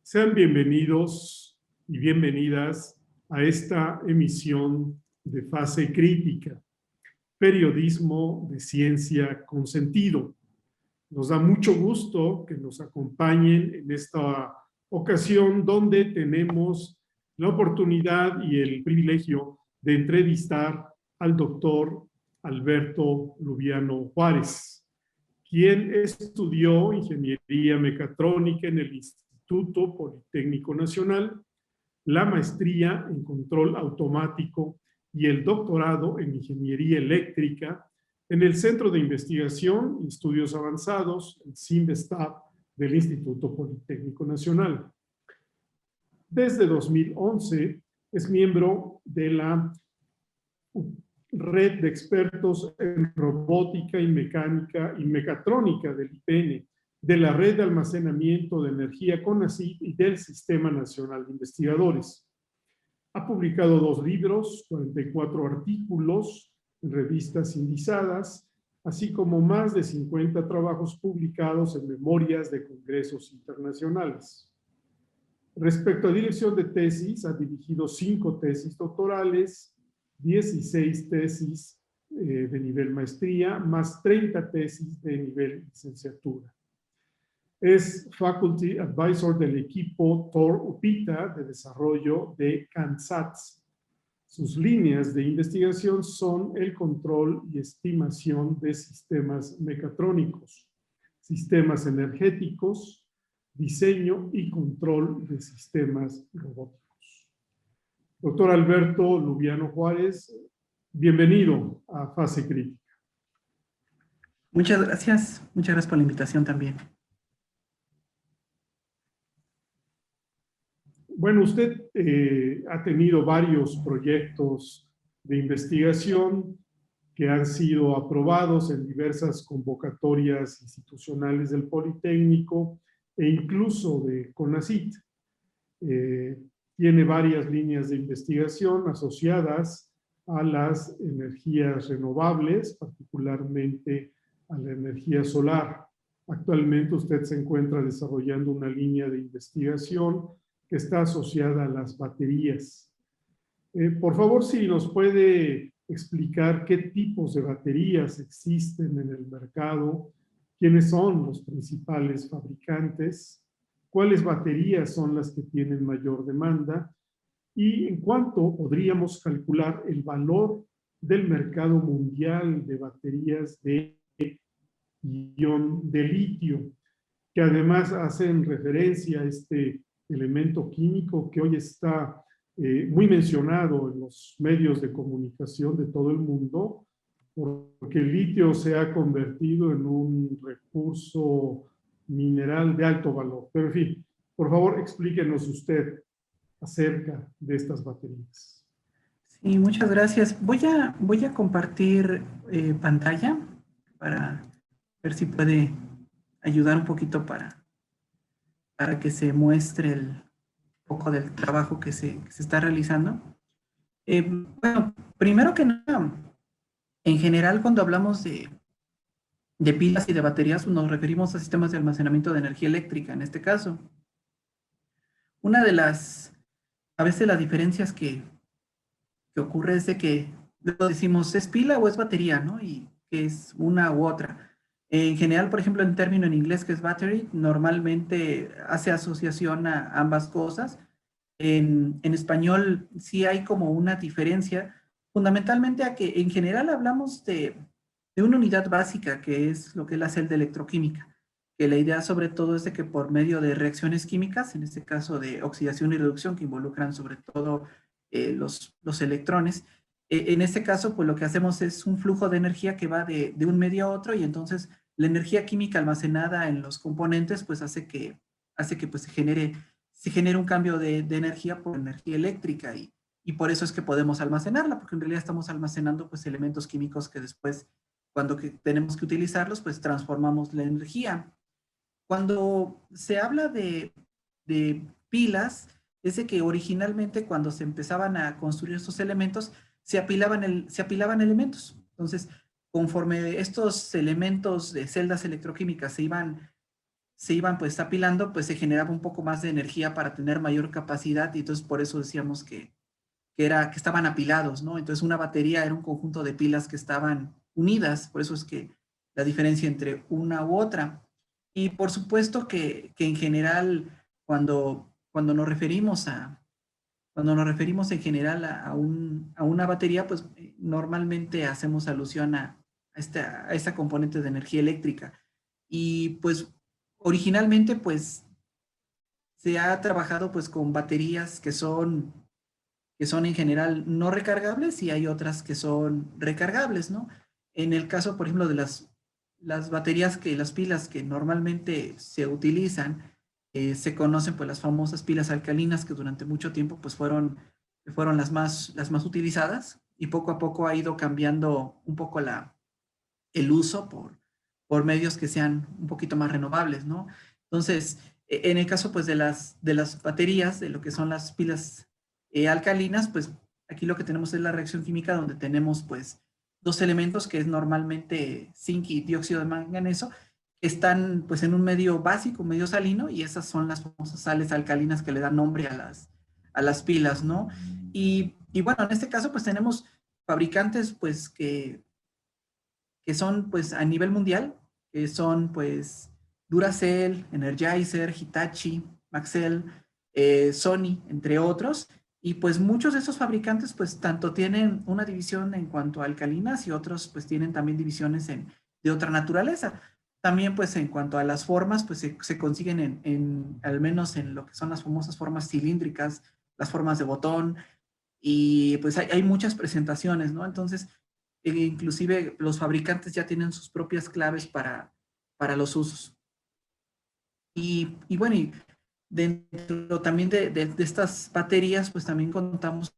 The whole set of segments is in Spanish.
Sean bienvenidos y bienvenidas a esta emisión de Fase Crítica, periodismo de ciencia con sentido. Nos da mucho gusto que nos acompañen en esta ocasión donde tenemos la oportunidad y el privilegio de entrevistar al doctor Alberto Lubiano Juárez, quien estudió ingeniería mecatrónica en el Instituto Politécnico Nacional, la maestría en control automático y el doctorado en ingeniería eléctrica en el Centro de Investigación y Estudios Avanzados, el CINVESTAB, del Instituto Politécnico Nacional. Desde 2011 es miembro de la red de expertos en robótica y mecánica y mecatrónica del IPN, de la red de almacenamiento de energía CONACYT y del Sistema Nacional de Investigadores. Ha publicado 2 libros, 44 artículos en revistas indizadas, así como más de 50 trabajos publicados en memorias de congresos internacionales. Respecto a dirección de tesis, ha dirigido 5 tesis doctorales, 16 tesis de nivel maestría, más 30 tesis de nivel licenciatura. Es Faculty Advisor del equipo TOR-UPITA de desarrollo de CANSATS. Sus líneas de investigación son el control y estimación de sistemas mecatrónicos, sistemas energéticos, diseño y control de sistemas robóticos. Doctor Alberto Lubiano Juárez, bienvenido a Fase Crítica. Muchas gracias por la invitación también. Bueno, usted ha tenido varios proyectos de investigación que han sido aprobados en diversas convocatorias institucionales del Politécnico e incluso de CONACYT. Tiene varias líneas de investigación asociadas a las energías renovables, particularmente a la energía solar. Actualmente usted se encuentra desarrollando una línea de investigación que está asociada a las baterías. Por favor, si nos puede explicar qué tipos de baterías existen en el mercado, quiénes son los principales fabricantes, cuáles baterías son las que tienen mayor demanda y en cuánto podríamos calcular el valor del mercado mundial de baterías de ion de litio, que además hacen referencia a este elemento químico que hoy está muy mencionado en los medios de comunicación de todo el mundo, porque el litio se ha convertido en un recurso mineral de alto valor. Pero en fin, por favor, explíquenos usted acerca de estas baterías. Sí, muchas gracias. Voy a compartir pantalla para ver si puede ayudar un poquito para que se muestre un poco del trabajo que se está realizando. Bueno, primero que nada, en general cuando hablamos de pilas y de baterías nos referimos a sistemas de almacenamiento de energía eléctrica en este caso. Una de a veces las diferencias que ocurre es de que luego decimos ¿es pila o es batería? ¿No? Y que es una u otra. En general, por ejemplo, el término en inglés que es battery, normalmente hace asociación a ambas cosas. En español sí hay como una diferencia, fundamentalmente a que en general hablamos de una unidad básica, que es lo que es la celda electroquímica, que la idea sobre todo es de que por medio de reacciones químicas, en este caso de oxidación y reducción, que involucran sobre todo los electrones, en este caso, pues lo que hacemos es un flujo de energía que va de un medio a otro y entonces la energía química almacenada en los componentes pues hace que pues, se genere un cambio de energía por energía eléctrica y por eso es que podemos almacenarla, porque en realidad estamos almacenando pues elementos químicos que después, cuando tenemos que utilizarlos, pues transformamos la energía. Cuando se habla de pilas, es de que originalmente cuando se empezaban a construir estos elementos, se apilaban elementos. Entonces, conforme estos elementos de celdas electroquímicas se se iban pues apilando, pues se generaba un poco más de energía para tener mayor capacidad, y entonces por eso decíamos que estaban apilados, ¿no? Entonces una batería era un conjunto de pilas que estaban unidas, por eso es que la diferencia entre una u otra. Y por supuesto que en general, cuando nos referimos en general a una batería, pues normalmente hacemos alusión a esta componente de energía eléctrica. Y pues originalmente pues se ha trabajado pues con baterías que son en general no recargables, y hay otras que son recargables, ¿no? En el caso, por ejemplo, de las baterías, las pilas que normalmente se utilizan, se conocen pues las famosas pilas alcalinas, que durante mucho tiempo pues fueron las más utilizadas, y poco a poco ha ido cambiando un poco el uso por medios que sean un poquito más renovables, ¿no? Entonces, en el caso pues de las baterías, de lo que son las pilas alcalinas, pues aquí lo que tenemos es la reacción química, donde tenemos pues dos elementos, que es normalmente zinc y dióxido de manganeso, que están pues en un medio básico, medio salino, y esas son las famosas sales alcalinas que le dan nombre a las pilas, ¿no? Y bueno, en este caso pues tenemos fabricantes pues que son pues a nivel mundial, que son pues Duracell, Energizer, Hitachi, Maxell, Sony, entre otros. Y pues muchos de esos fabricantes pues tanto tienen una división en cuanto a alcalinas, y otros pues tienen también divisiones de otra naturaleza. También pues en cuanto a las formas, pues se consiguen al menos en lo que son las famosas formas cilíndricas, las formas de botón, y pues hay muchas presentaciones, ¿no? Entonces, inclusive los fabricantes ya tienen sus propias claves para los usos. Y bueno, y dentro también de estas baterías, pues también contamos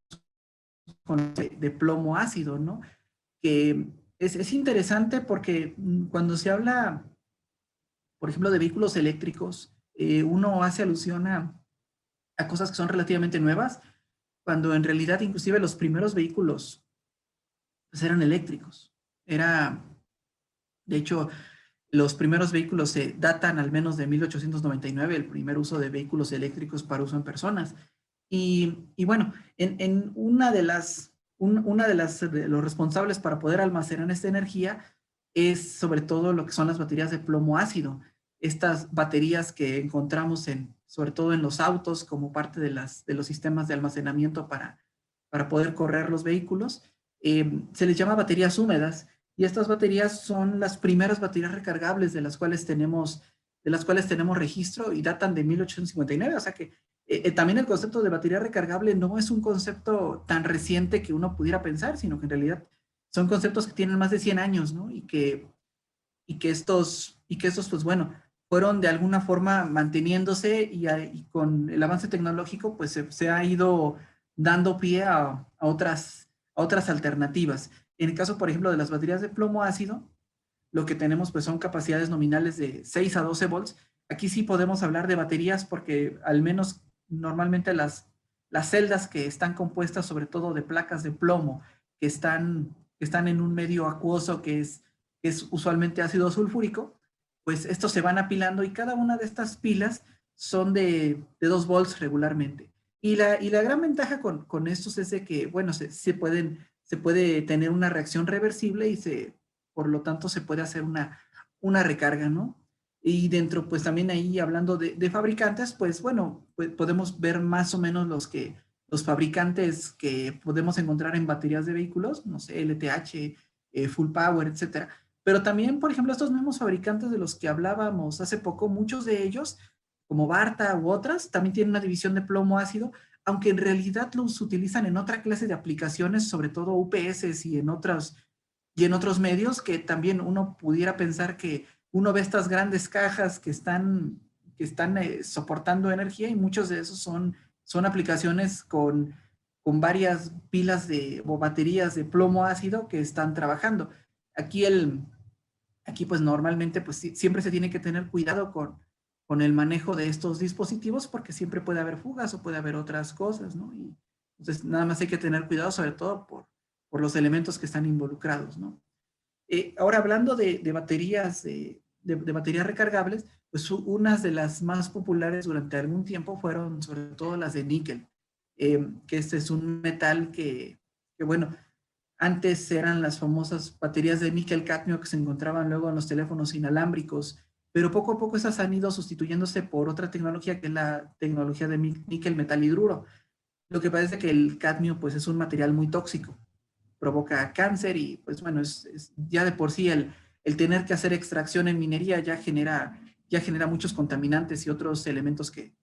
con de plomo ácido, ¿no? Que es interesante porque cuando se habla, por ejemplo, de vehículos eléctricos, uno hace alusión a cosas que son relativamente nuevas, cuando en realidad inclusive los primeros vehículos pues eran eléctricos. De hecho, los primeros vehículos se datan al menos de 1899, el primer uso de vehículos eléctricos para uso en personas. Y bueno, en una de los responsables para poder almacenar esta energía es sobre todo lo que son las baterías de plomo ácido. Estas baterías que encontramos sobre todo en los autos, como parte de los sistemas de almacenamiento para poder correr los vehículos, se les llama baterías húmedas. Y estas baterías son las primeras baterías recargables de las cuales tenemos registro, y datan de 1859. O sea que también el concepto de batería recargable no es un concepto tan reciente que uno pudiera pensar, sino que en realidad son conceptos que tienen más de 100 años, ¿no? Y que estos, pues bueno, fueron de alguna forma manteniéndose, y con el avance tecnológico, pues se ha ido dando pie a otras alternativas. En el caso, por ejemplo, de las baterías de plomo ácido, lo que tenemos pues son capacidades nominales de 6 a 12 volts. Aquí sí podemos hablar de baterías, porque al menos normalmente las celdas que están compuestas sobre todo de placas de plomo, que están en un medio acuoso que es usualmente ácido sulfúrico, pues estos se van apilando, y cada una de estas pilas son de 2 volts regularmente. Y la gran ventaja con estos es de que, bueno, se puede tener una reacción reversible, y por lo tanto se puede hacer una recarga, ¿no? Y dentro, pues también ahí hablando de fabricantes, pues bueno, pues podemos ver más o menos los fabricantes que podemos encontrar en baterías de vehículos, no sé, LTH, Full Power, etcétera. Pero también, por ejemplo, estos mismos fabricantes de los que hablábamos hace poco, muchos de ellos, como Barta u otras, también tienen una división de plomo ácido, aunque en realidad los utilizan en otra clase de aplicaciones, sobre todo UPS y en otros medios, que también uno pudiera pensar que uno ve estas grandes cajas que están soportando energía, y muchos de esos son aplicaciones con varias pilas o baterías de plomo ácido que están trabajando. Aquí pues normalmente pues siempre se tiene que tener cuidado con el manejo de estos dispositivos, porque siempre puede haber fugas o puede haber otras cosas, ¿no? Y entonces nada más hay que tener cuidado, sobre todo por los elementos que están involucrados, ¿no? Ahora hablando de baterías, de baterías recargables, pues unas de las más populares durante algún tiempo fueron sobre todo las de níquel, que este es un metal que bueno, antes eran las famosas baterías de níquel-cadmio que se encontraban luego en los teléfonos inalámbricos, pero poco a poco esas han ido sustituyéndose por otra tecnología que es la tecnología de níquel metal hidruro. Lo que pasa es que el cadmio pues es un material muy tóxico, provoca cáncer y pues bueno, ya de por sí el tener que hacer extracción en minería ya genera muchos contaminantes y otros elementos que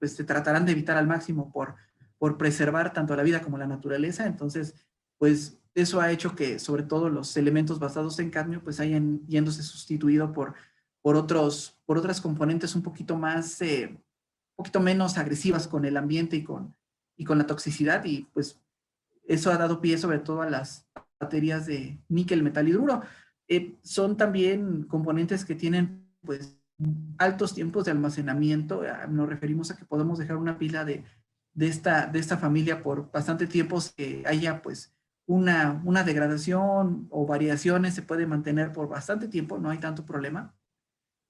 pues se tratarán de evitar al máximo por preservar tanto la vida como la naturaleza. Entonces, pues eso ha hecho que sobre todo los elementos basados en cadmio pues hayan yéndose sustituido por otras componentes un poquito más, un poquito menos agresivas con el ambiente y con la toxicidad, y pues eso ha dado pie sobre todo a las baterías de níquel metal hidruro. Son también componentes que tienen pues altos tiempos de almacenamiento. Nos referimos a que podemos dejar una pila de esta familia por bastante tiempo, que haya pues una degradación o variaciones, se puede mantener por bastante tiempo, no hay tanto problema.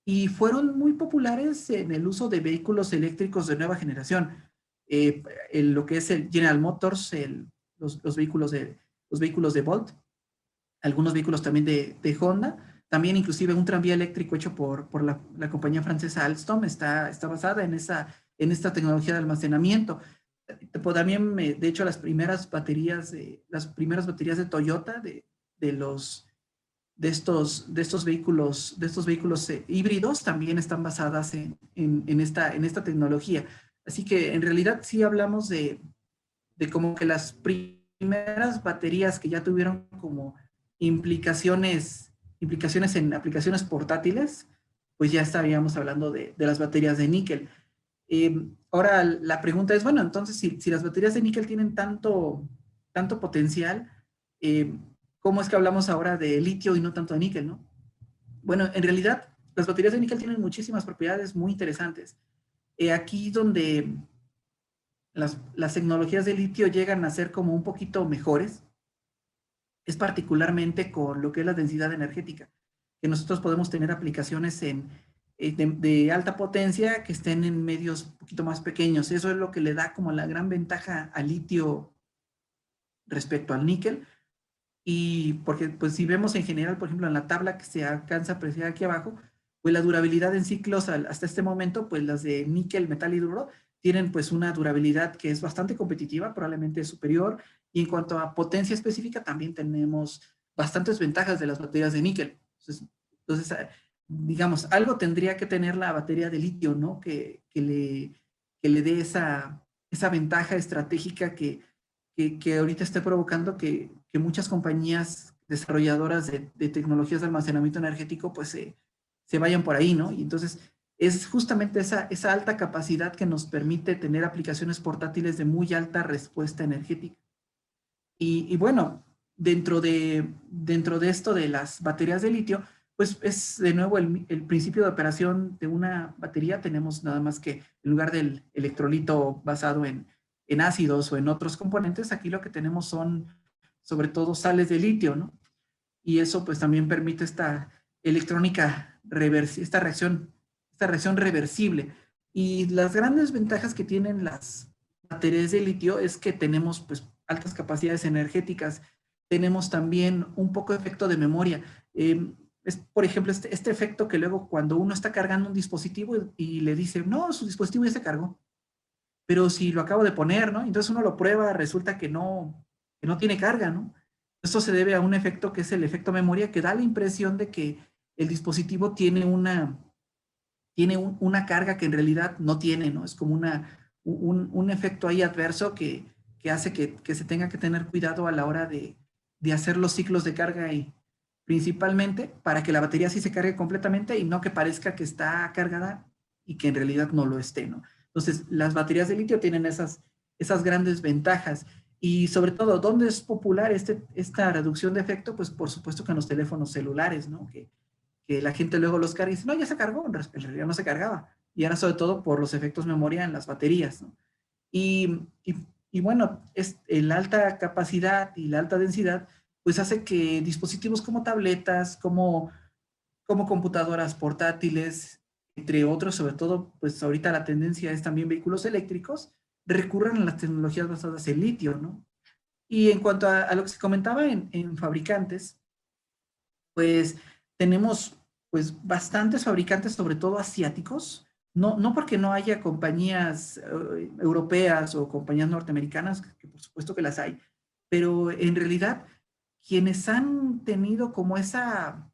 Y fueron muy populares en el uso de vehículos eléctricos de nueva generación. Lo que es el General Motors, los vehículos de Volt, algunos vehículos también de Honda, también inclusive un tranvía eléctrico hecho por la compañía francesa Alstom está basada en esta tecnología de almacenamiento. También, de hecho, las primeras baterías de Toyota, de estos vehículos híbridos, también están basadas en esta tecnología. Así que en realidad sí hablamos de como que las primeras baterías que ya tuvieron como implicaciones en aplicaciones portátiles, pues ya estaríamos hablando de las baterías de níquel. Ahora la pregunta es, bueno, entonces si las baterías de níquel tienen tanto potencial, ¿cómo es que hablamos ahora de litio y no tanto de níquel, no? Bueno, en realidad las baterías de níquel tienen muchísimas propiedades muy interesantes. Aquí donde las tecnologías de litio llegan a ser como un poquito mejores, es particularmente con lo que es la densidad energética, que nosotros podemos tener aplicaciones de alta potencia que estén en medios un poquito más pequeños. Eso es lo que le da como la gran ventaja al litio respecto al níquel. Y porque pues si vemos en general, por ejemplo, en la tabla que se alcanza a apreciar aquí abajo, pues la durabilidad en ciclos hasta este momento, pues las de níquel metal hidruro tienen pues una durabilidad que es bastante competitiva, probablemente superior, y en cuanto a potencia específica también tenemos bastantes ventajas de las baterías de níquel. Entonces digamos, algo tendría que tener la batería de litio, ¿no? Que le dé esa ventaja estratégica que ahorita está provocando que muchas compañías desarrolladoras de tecnologías de almacenamiento energético pues se vayan por ahí, ¿no? Y entonces es justamente esa alta capacidad que nos permite tener aplicaciones portátiles de muy alta respuesta energética. Y bueno, dentro de esto de las baterías de litio, pues es de nuevo el principio de operación de una batería. Tenemos nada más que en lugar del electrolito basado en ácidos o en otros componentes, aquí lo que tenemos son sobre todo sales de litio, ¿no? Y eso pues también permite esta electrónica esta reacción reversible. Y las grandes ventajas que tienen las baterías de litio es que tenemos pues altas capacidades energéticas, tenemos también un poco de efecto de memoria. Es, por ejemplo, este efecto que luego cuando uno está cargando un dispositivo y le dice, no, su dispositivo ya se cargó, pero si lo acabo de poner, ¿no? Entonces uno lo prueba, resulta que no tiene carga, ¿no? Esto se debe a un efecto que es el efecto memoria, que da la impresión de que el dispositivo tiene una carga que en realidad no tiene, ¿no? Es como un efecto ahí adverso que hace que se tenga que tener cuidado a la hora de hacer los ciclos de carga, y principalmente para que la batería sí se cargue completamente y no que parezca que está cargada y que en realidad no lo esté, ¿no? Entonces, las baterías de litio tienen esas grandes ventajas. Y sobre todo, ¿dónde es popular esta reducción de efecto? Pues por supuesto que en los teléfonos celulares, ¿no? Que la gente luego los carga y dice, no, ya se cargó, en realidad no se cargaba. Y ahora sobre todo por los efectos memoria en las baterías, ¿no? Y bueno, la alta capacidad y la alta densidad, pues hace que dispositivos como tabletas, como computadoras portátiles, entre otros, sobre todo, pues ahorita la tendencia es también vehículos eléctricos, recurran a las tecnologías basadas en litio, ¿no? Y en cuanto a lo que se comentaba en fabricantes, pues tenemos pues bastantes fabricantes, sobre todo asiáticos, no porque no haya compañías europeas o compañías norteamericanas, que por supuesto que las hay, pero en realidad quienes han tenido como esa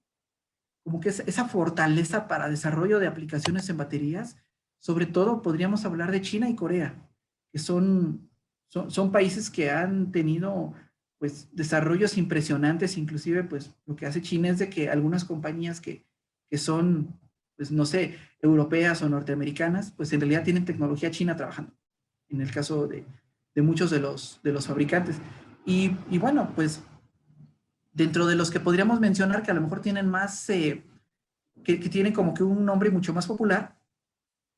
fortaleza para desarrollo de aplicaciones en baterías, sobre todo podríamos hablar de China y Corea, que son países que han tenido pues desarrollos impresionantes. Inclusive pues lo que hace China es de que algunas compañías que son, pues no sé, europeas o norteamericanas, pues en realidad tienen tecnología china trabajando, en el caso de muchos de los fabricantes. Y bueno, pues dentro de los que podríamos mencionar que a lo mejor tienen más, que tienen como que un nombre mucho más popular,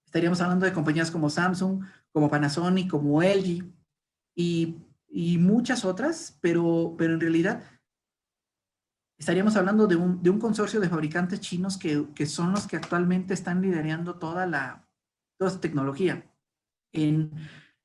estaríamos hablando de compañías como Samsung, como Panasonic, como LG y muchas otras, pero en realidad estaríamos hablando de un consorcio de fabricantes chinos que son los que actualmente están liderando toda esta tecnología. En,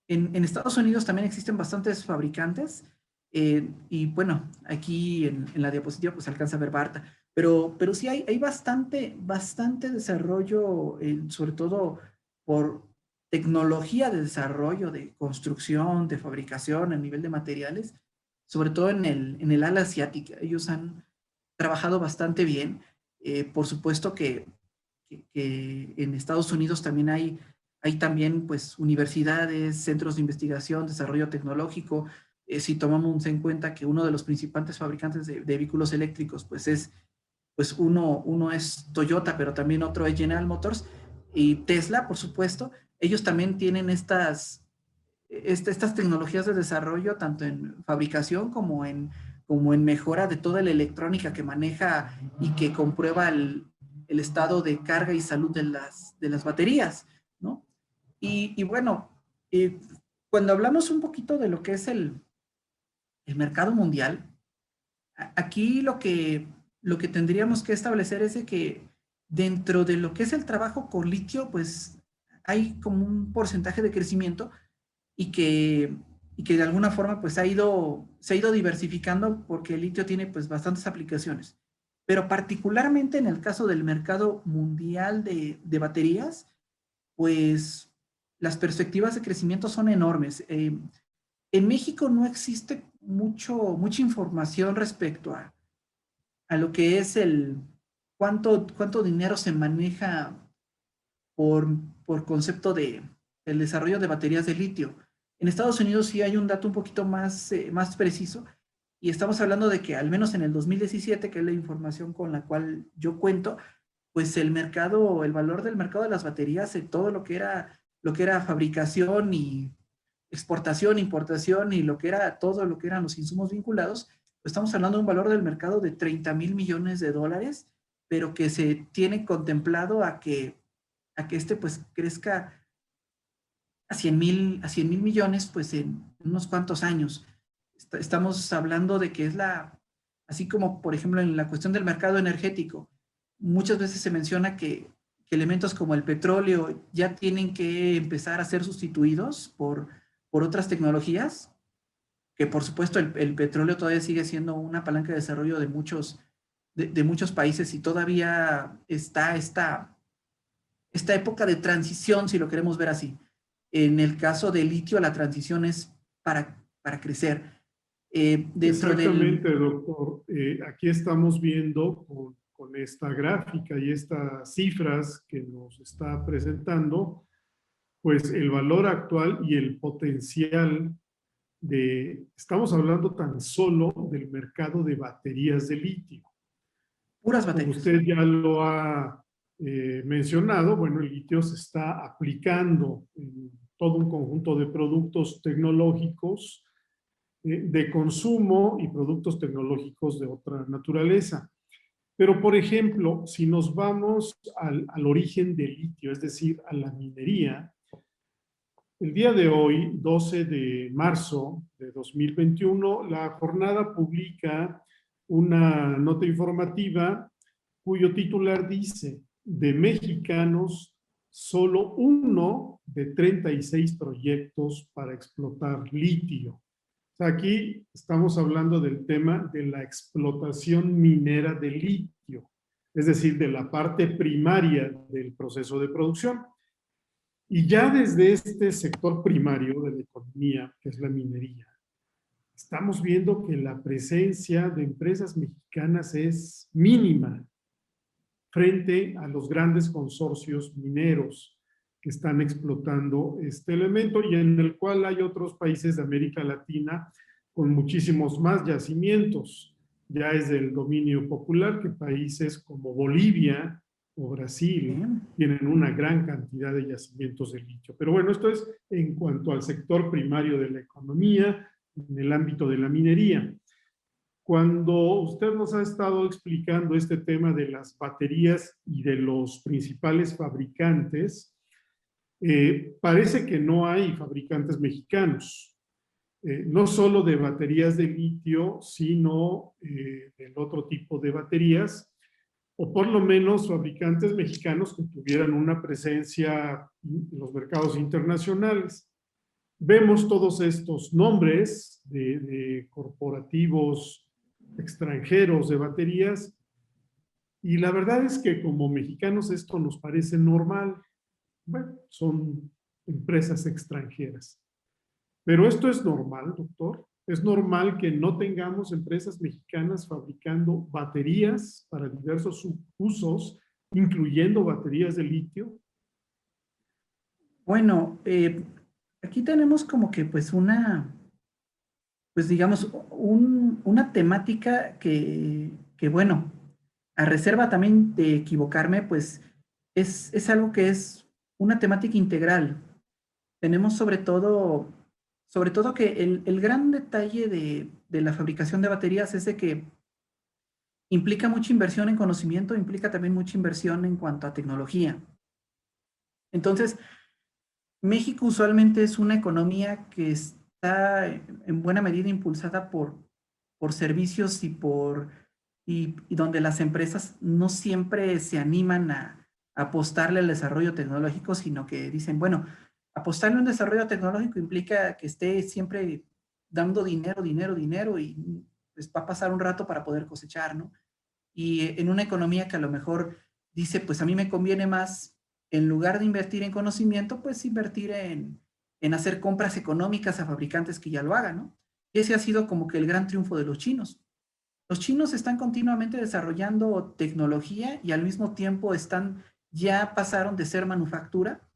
en Estados Unidos también existen bastantes fabricantes, y bueno, aquí en la diapositiva pues alcanza a ver Barta, pero sí hay bastante desarrollo, sobre todo por tecnología de desarrollo, de construcción, de fabricación a nivel de materiales, sobre todo en el ala asiática. Ellos han trabajado bastante bien. Por supuesto que en Estados Unidos también hay también pues universidades, centros de investigación, desarrollo tecnológico. Si tomamos en cuenta que uno de los principales fabricantes de vehículos eléctricos pues es, pues uno es Toyota, pero también otro es General Motors y Tesla, por supuesto. Ellos también tienen estas tecnologías de desarrollo tanto en fabricación como en mejora de toda la electrónica que maneja y que comprueba el estado de carga y salud de las baterías, ¿no? Y bueno, cuando hablamos un poquito de lo que es el mercado mundial, aquí lo que tendríamos que establecer es de que dentro de lo que es el trabajo con litio, pues hay como un porcentaje de crecimiento y que de alguna forma pues se ha ido diversificando porque el litio tiene pues bastantes aplicaciones. Pero particularmente en el caso del mercado mundial de baterías, pues las perspectivas de crecimiento son enormes. En México no existe mucha información respecto a lo que es cuánto dinero se maneja por, por concepto del desarrollo de baterías de litio. En Estados Unidos sí hay un dato un poquito más preciso, y estamos hablando de que al menos en el 2017, que es la información con la cual yo cuento, pues el valor del mercado de las baterías, todo lo que era fabricación y exportación, importación y todo lo que eran los insumos vinculados, pues estamos hablando de un valor del mercado de 30,000 millones de dólares, pero que se tiene contemplado a que pues crezca a 100,000 millones pues en unos cuantos años. Estamos hablando de que así como por ejemplo en la cuestión del mercado energético, muchas veces se menciona que elementos como el petróleo ya tienen que empezar a ser sustituidos por otras tecnologías, que por supuesto el petróleo todavía sigue siendo una palanca de desarrollo de muchos países, y todavía está esta época de transición, si lo queremos ver así. En el caso del litio, la transición es para crecer. Exactamente, doctor. Aquí estamos viendo con esta gráfica y estas cifras que nos está presentando, pues el valor actual y el potencial estamos hablando tan solo del mercado de baterías de litio. Puras Como baterías. usted ya lo ha mencionado, bueno, el litio se está aplicando en todo un conjunto de productos tecnológicos de consumo y productos tecnológicos de otra naturaleza. Pero, por ejemplo, si nos vamos al origen del litio, es decir, a la minería, el día de hoy, 12 de marzo de 2021, la jornada publica una nota informativa cuyo titular dice: de mexicanos solo uno de 36 proyectos para explotar litio. O sea, aquí estamos hablando del tema de la explotación minera de litio, es decir, de la parte primaria del proceso de producción. Y ya desde este sector primario de la economía, que es la minería, estamos viendo que la presencia de empresas mexicanas es mínima frente a los grandes consorcios mineros que están explotando este elemento y en el cual hay otros países de América Latina con muchísimos más yacimientos. Ya es del dominio popular que países como Bolivia o Brasil tienen una gran cantidad de yacimientos de litio. Pero bueno, esto es en cuanto al sector primario de la economía, en el ámbito de la minería. Cuando usted nos ha estado explicando este tema de las baterías y de los principales fabricantes, parece que no hay fabricantes mexicanos, no solo de baterías de litio, sino del otro tipo de baterías, o por lo menos fabricantes mexicanos que tuvieran una presencia en los mercados internacionales. Vemos todos estos nombres de corporativos extranjeros de baterías y la verdad es que como mexicanos esto nos parece normal. Bueno, son empresas extranjeras. Pero esto es normal, doctor. Es normal que no tengamos empresas mexicanas fabricando baterías para diversos usos, incluyendo baterías de litio. Bueno, aquí tenemos como que pues pues digamos, una temática que bueno, a reserva también de equivocarme, pues es algo que es una temática integral. Tenemos sobre todo que el gran detalle de la fabricación de baterías es de que implica mucha inversión en conocimiento, implica también mucha inversión en cuanto a tecnología. Entonces, México usualmente es una economía que está en buena medida impulsada por servicios y donde las empresas no siempre se animan a apostarle al desarrollo tecnológico, sino que dicen, bueno, apostarle a un desarrollo tecnológico implica que esté siempre dando dinero y pues va a pasar un rato para poder cosechar, ¿no? Y en una economía que a lo mejor dice, pues a mí me conviene más, en lugar de invertir en conocimiento, pues invertir en hacer compras económicas a fabricantes que ya lo hagan, ¿no? Y ese ha sido como que el gran triunfo de los chinos. Los chinos están continuamente desarrollando tecnología y al mismo tiempo ya pasaron de ser manufactura,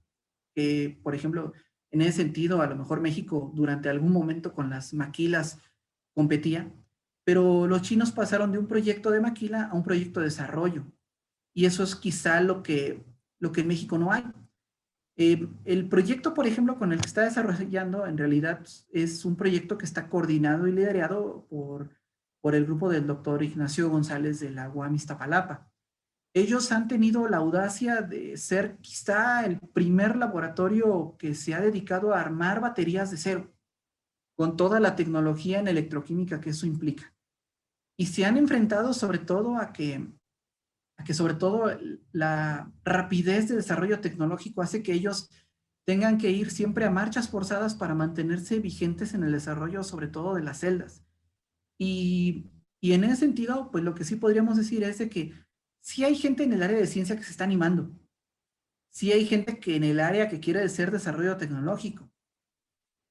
que por ejemplo, en ese sentido, a lo mejor México durante algún momento con las maquilas competía, pero los chinos pasaron de un proyecto de maquila a un proyecto de desarrollo. Y eso es quizá lo que en México no hay. El proyecto, por ejemplo, con el que está desarrollando, en realidad es un proyecto que está coordinado y liderado por el grupo del doctor Ignacio González de la UAM Iztapalapa. Ellos han tenido la audacia de ser quizá el primer laboratorio que se ha dedicado a armar baterías de cero, con toda la tecnología en electroquímica que eso implica. Y se han enfrentado sobre todo a que sobre todo la rapidez de desarrollo tecnológico hace que ellos tengan que ir siempre a marchas forzadas para mantenerse vigentes en el desarrollo, sobre todo de las celdas. Y en ese sentido, pues lo que sí podríamos decir es de que sí hay gente en el área de ciencia que se está animando. Sí hay gente que en el área que quiere hacer desarrollo tecnológico.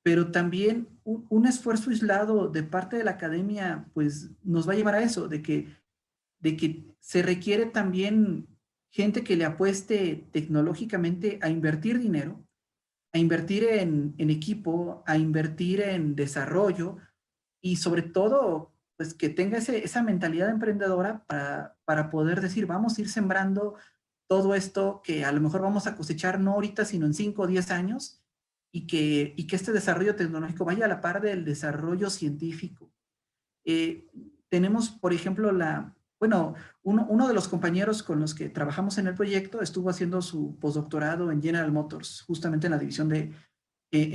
Pero también un esfuerzo aislado de parte de la academia, pues nos va a llevar a eso, de que se requiere también gente que le apueste tecnológicamente a invertir dinero, a invertir en equipo, a invertir en desarrollo y sobre todo, pues que tenga esa mentalidad emprendedora para poder decir, vamos a ir sembrando todo esto que a lo mejor vamos a cosechar no ahorita, sino en 5 o 10 años y que este desarrollo tecnológico vaya a la par del desarrollo científico. Tenemos, por ejemplo, uno de los compañeros con los que trabajamos en el proyecto estuvo haciendo su postdoctorado en General Motors, justamente en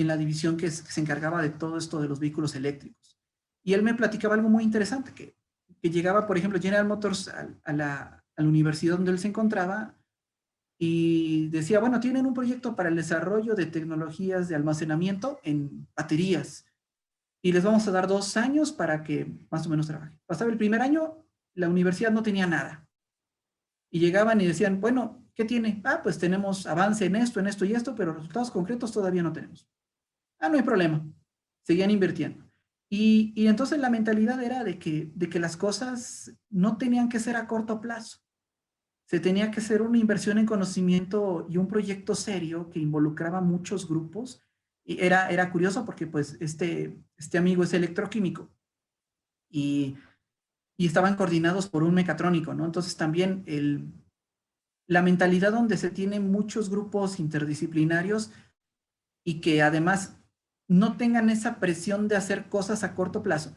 la división que se encargaba de todo esto de los vehículos eléctricos. Y él me platicaba algo muy interesante, que llegaba, por ejemplo, General Motors a la universidad donde él se encontraba y decía, bueno, tienen un proyecto para el desarrollo de tecnologías de almacenamiento en baterías y les vamos a dar 2 años para que más o menos trabajen. Pasaba el primer año, la universidad no tenía nada. Y llegaban y decían, bueno, ¿qué tiene? Ah, pues tenemos avance en esto y esto, pero resultados concretos todavía no tenemos. Ah, no hay problema. Seguían invirtiendo. Y entonces la mentalidad era de que las cosas no tenían que ser a corto plazo. Se tenía que hacer una inversión en conocimiento y un proyecto serio que involucraba muchos grupos. Y era curioso porque pues este amigo es electroquímico y estaban coordinados por un mecatrónico, ¿no? Entonces también la mentalidad donde se tienen muchos grupos interdisciplinarios y que además no tengan esa presión de hacer cosas a corto plazo,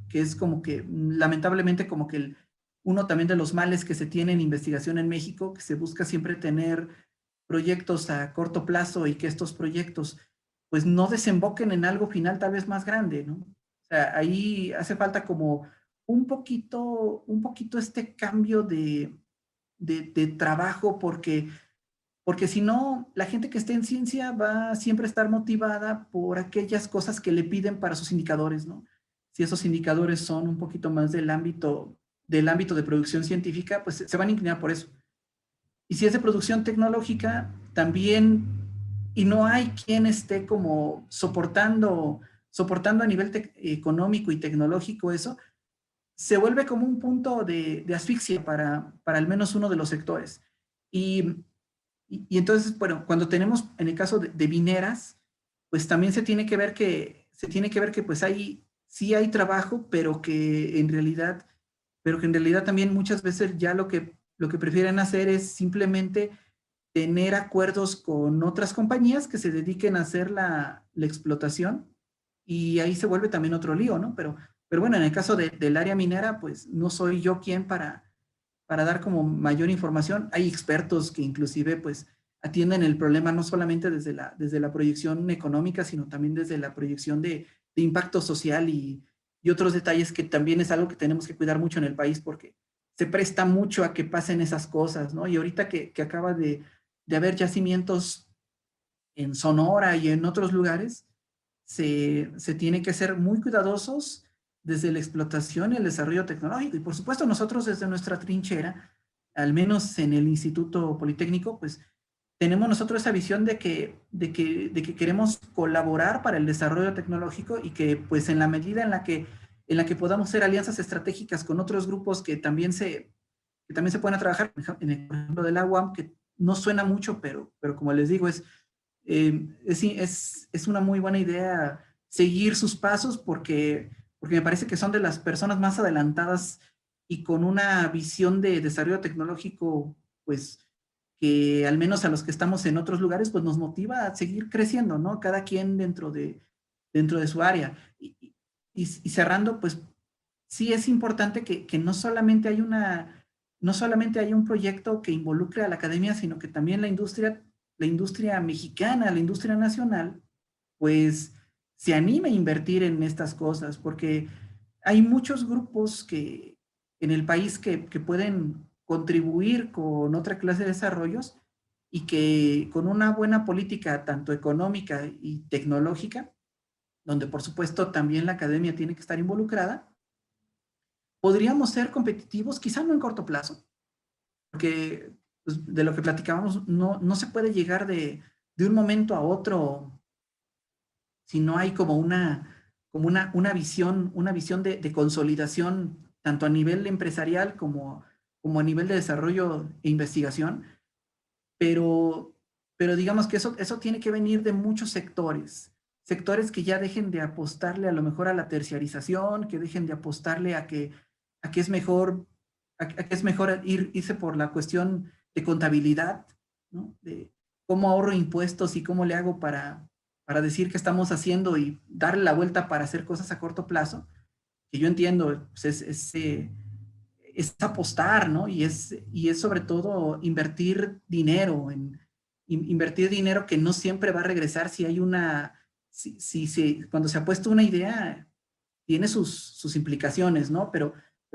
que es como que, lamentablemente, como que uno también de los males que se tiene en investigación en México, que se busca siempre tener proyectos a corto plazo y que estos proyectos pues no desemboquen en algo final tal vez más grande, ¿no? O sea, ahí hace falta como un poquito este cambio de trabajo porque si no, la gente que esté en ciencia va a siempre estar motivada por aquellas cosas que le piden para sus indicadores, ¿no? Si esos indicadores son un poquito más del ámbito de producción científica, pues se van a inclinar por eso. Y si es de producción tecnológica, también, y no hay quien esté como soportando a nivel económico y tecnológico eso, se vuelve como un punto de asfixia para al menos uno de los sectores. Y entonces, bueno, cuando tenemos, en el caso de mineras, pues también se tiene que ver que pues sí hay trabajo, pero que en realidad también muchas veces ya lo que prefieren hacer es simplemente tener acuerdos con otras compañías que se dediquen a hacer la explotación y ahí se vuelve también otro lío, ¿no? Pero bueno, en el caso del área minera, pues no soy yo quien para dar como mayor información. Hay expertos que inclusive pues atienden el problema no solamente desde la proyección económica, sino también desde la proyección de impacto social y otros detalles que también es algo que tenemos que cuidar mucho en el país porque se presta mucho a que pasen esas cosas, ¿no? Y ahorita que acaba de haber yacimientos en Sonora y en otros lugares, se tiene que ser muy cuidadosos desde la explotación y el desarrollo tecnológico. Y por supuesto nosotros desde nuestra trinchera, al menos en el Instituto Politécnico, pues tenemos nosotros esa visión de que queremos colaborar para el desarrollo tecnológico y que pues en la medida en la que podamos hacer alianzas estratégicas con otros grupos que también se pueden trabajar, en el ejemplo de la UAM, que no suena mucho, pero como les digo, es una muy buena idea seguir sus pasos porque me parece que son de las personas más adelantadas y con una visión de desarrollo tecnológico, pues, que al menos a los que estamos en otros lugares, pues nos motiva a seguir creciendo, ¿no? Cada quien dentro de su área. Y cerrando, pues, sí es importante que no solamente hay un proyecto que involucre a la academia, sino que también la industria mexicana, la industria nacional, pues se anime a invertir en estas cosas, porque hay muchos grupos que en el país que pueden contribuir con otra clase de desarrollos y que con una buena política tanto económica y tecnológica, donde por supuesto también la academia tiene que estar involucrada, podríamos ser competitivos, quizá no en corto plazo, porque pues, de lo que platicábamos, no se puede llegar de un momento a otro si no hay como una visión de consolidación, tanto a nivel empresarial como a nivel de desarrollo e investigación, pero digamos que eso tiene que venir de muchos sectores que ya dejen de apostarle a lo mejor a la terciarización, que dejen de apostarle a que es mejor irse por la cuestión de contabilidad, ¿no? De cómo ahorro impuestos y cómo le hago para decir qué estamos haciendo y darle la vuelta para hacer cosas a corto plazo, que yo entiendo, pues es apostar, ¿no? Y es sobre todo invertir dinero, invertir dinero que no siempre va a regresar si hay cuando se ha puesto una idea, tiene sus implicaciones, ¿no? Pero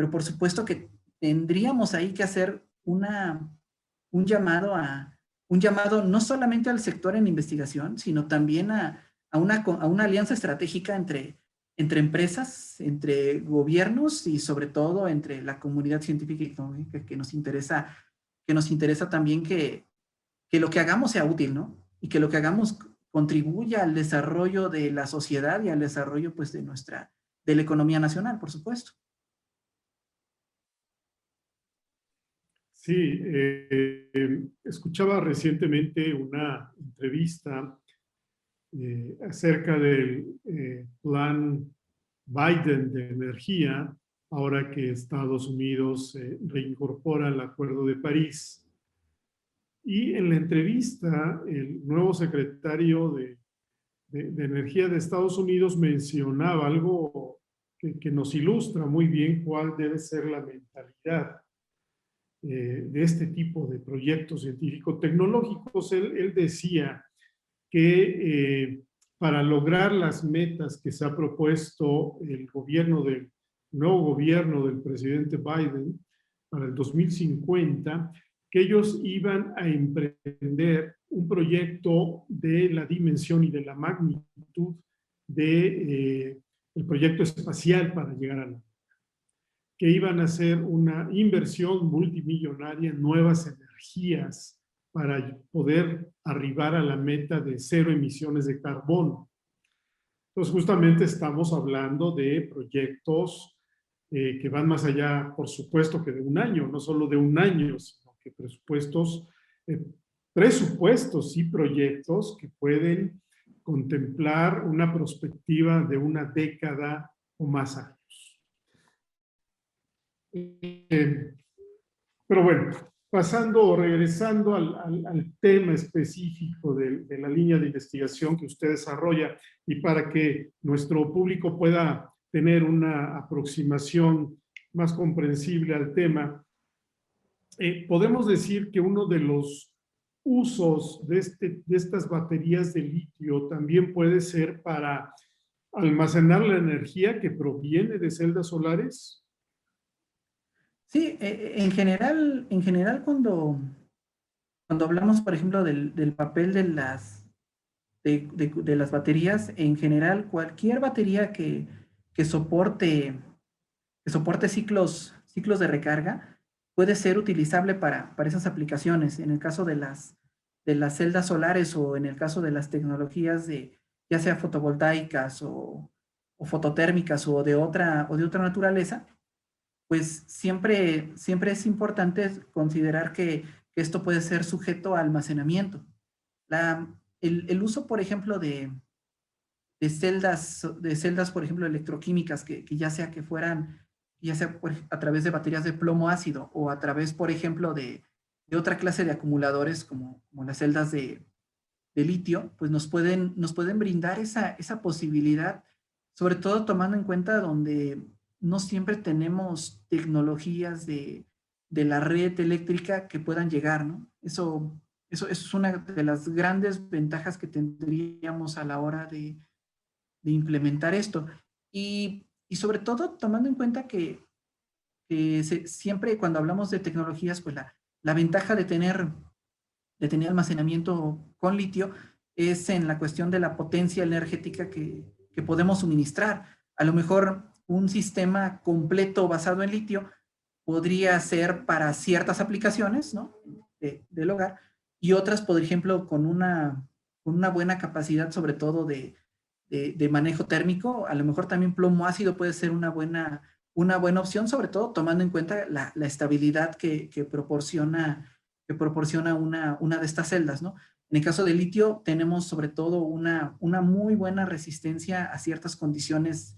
por supuesto que tendríamos ahí que hacer un llamado a un llamado no solamente al sector en investigación, sino también a una alianza estratégica entre empresas, entre gobiernos y sobre todo entre la comunidad científica y tecnológica que nos interesa también que lo que hagamos sea útil, ¿no? Y que lo que hagamos contribuya al desarrollo de la sociedad y al desarrollo, pues, de la economía nacional, por supuesto. Sí, escuchaba recientemente una entrevista acerca del plan Biden de energía, ahora que Estados Unidos reincorpora el Acuerdo de París. Y en la entrevista, el nuevo secretario de Energía de Estados Unidos mencionaba algo que nos ilustra muy bien cuál debe ser la mentalidad de este tipo de proyectos científico-tecnológicos. Él decía que para lograr las metas que se ha propuesto el nuevo gobierno del presidente Biden para el 2050, que ellos iban a emprender un proyecto de la dimensión y de la magnitud de el proyecto espacial para llegar a la Luna, que iban a hacer una inversión multimillonaria en nuevas energías para poder arribar a la meta de 0 emisiones de carbono. Entonces, justamente estamos hablando de proyectos que van más allá, por supuesto, que de un año, no solo de un año, sino que presupuestos y proyectos que pueden contemplar una perspectiva de una década o más años. Pero bueno, regresando al tema específico de la línea de investigación que usted desarrolla y para que nuestro público pueda tener una aproximación más comprensible al tema, podemos decir que uno de los usos de estas baterías de litio también puede ser para almacenar la energía que proviene de celdas solares. Sí, en general cuando hablamos, por ejemplo, del papel de las baterías, en general, cualquier batería que soporte ciclos de recarga puede ser utilizable para esas aplicaciones. En el caso de las celdas solares o en el caso de las tecnologías ya sea fotovoltaicas o fototérmicas o de otra naturaleza, pues siempre es importante considerar que esto puede ser sujeto a almacenamiento. El uso, por ejemplo, de celdas, por ejemplo, electroquímicas, que ya sea a través de baterías de plomo ácido o a través, por ejemplo, de otra clase de acumuladores como las celdas de litio, pues nos pueden brindar esa posibilidad, sobre todo tomando en cuenta donde no siempre tenemos tecnologías de la red eléctrica que puedan llegar, ¿no? Eso es una de las grandes ventajas que tendríamos a la hora de implementar esto. Y sobre todo tomando en cuenta que siempre cuando hablamos de tecnologías, pues la ventaja de tener almacenamiento con litio es en la cuestión de la potencia energética que podemos suministrar. A lo mejor un sistema completo basado en litio podría ser para ciertas aplicaciones, ¿no? del hogar, y otras, por ejemplo, con una buena capacidad, sobre todo de manejo térmico. A lo mejor también plomo ácido puede ser una buena opción, sobre todo tomando en cuenta la estabilidad que proporciona una de estas celdas, ¿no? En el caso del litio tenemos sobre todo una muy buena resistencia a ciertas condiciones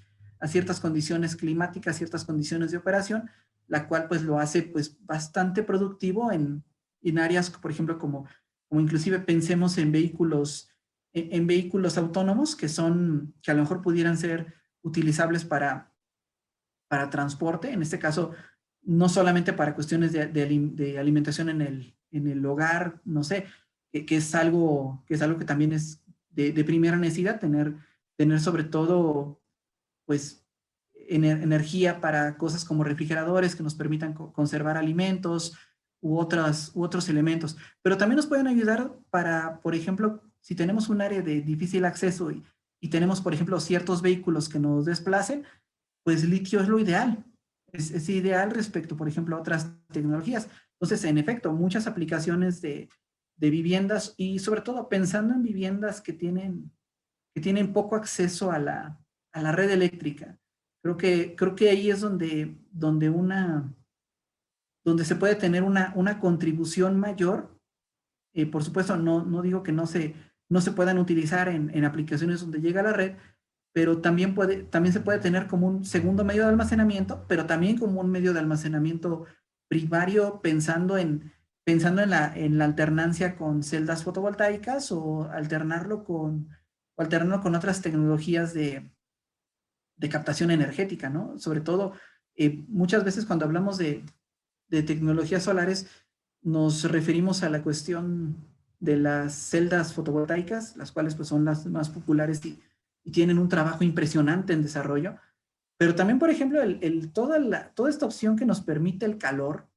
climáticas, ciertas condiciones de operación, la cual pues lo hace pues bastante productivo en áreas, por ejemplo, como inclusive pensemos en vehículos autónomos que a lo mejor pudieran ser utilizables para transporte, en este caso no solamente para cuestiones de alimentación en el hogar, no sé, que es algo que también es de primera necesidad, tener sobre todo pues energía para cosas como refrigeradores que nos permitan conservar alimentos, u otros elementos. Pero también nos pueden ayudar para, por ejemplo, si tenemos un área de difícil acceso y tenemos, por ejemplo, ciertos vehículos que nos desplacen, pues litio es lo ideal. Es ideal respecto, por ejemplo, a otras tecnologías. Entonces, en efecto, muchas aplicaciones de viviendas y sobre todo pensando en viviendas que tienen poco acceso a la red eléctrica. Creo que ahí es donde se puede tener una contribución mayor. Por supuesto, no digo que no se puedan utilizar en aplicaciones donde llega la red, pero también se puede tener como un segundo medio de almacenamiento, pero también como un medio de almacenamiento primario pensando en la alternancia con celdas fotovoltaicas o alternarlo con otras tecnologías de captación energética, ¿no? Sobre todo, muchas veces cuando hablamos de tecnologías solares, nos referimos a la cuestión de las celdas fotovoltaicas, las cuales pues son las más populares y tienen un trabajo impresionante en desarrollo. Pero también, por ejemplo, toda esta opción que nos permite el calor,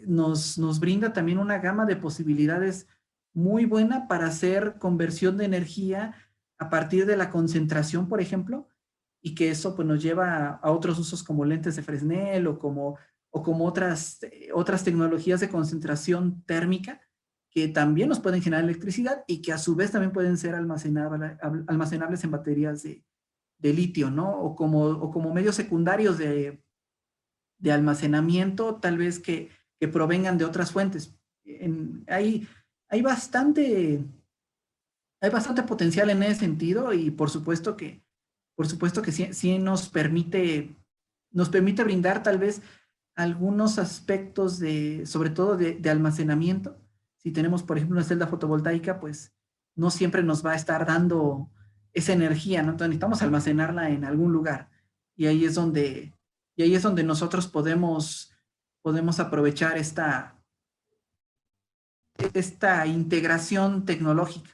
nos brinda también una gama de posibilidades muy buena para hacer conversión de energía a partir de la concentración, por ejemplo, y que eso pues, nos lleva a otros usos como lentes de Fresnel o como otras tecnologías de concentración térmica que también nos pueden generar electricidad y que a su vez también pueden ser almacenables en baterías de litio, ¿no? O como medios secundarios de almacenamiento, tal vez que provengan de otras fuentes. Hay bastante potencial en ese sentido y por supuesto que sí nos permite brindar tal vez algunos aspectos sobre todo de almacenamiento. Si tenemos, por ejemplo, una celda fotovoltaica, pues no siempre nos va a estar dando esa energía, ¿no? Entonces necesitamos almacenarla en algún lugar. Y ahí es donde nosotros podemos aprovechar esta integración tecnológica.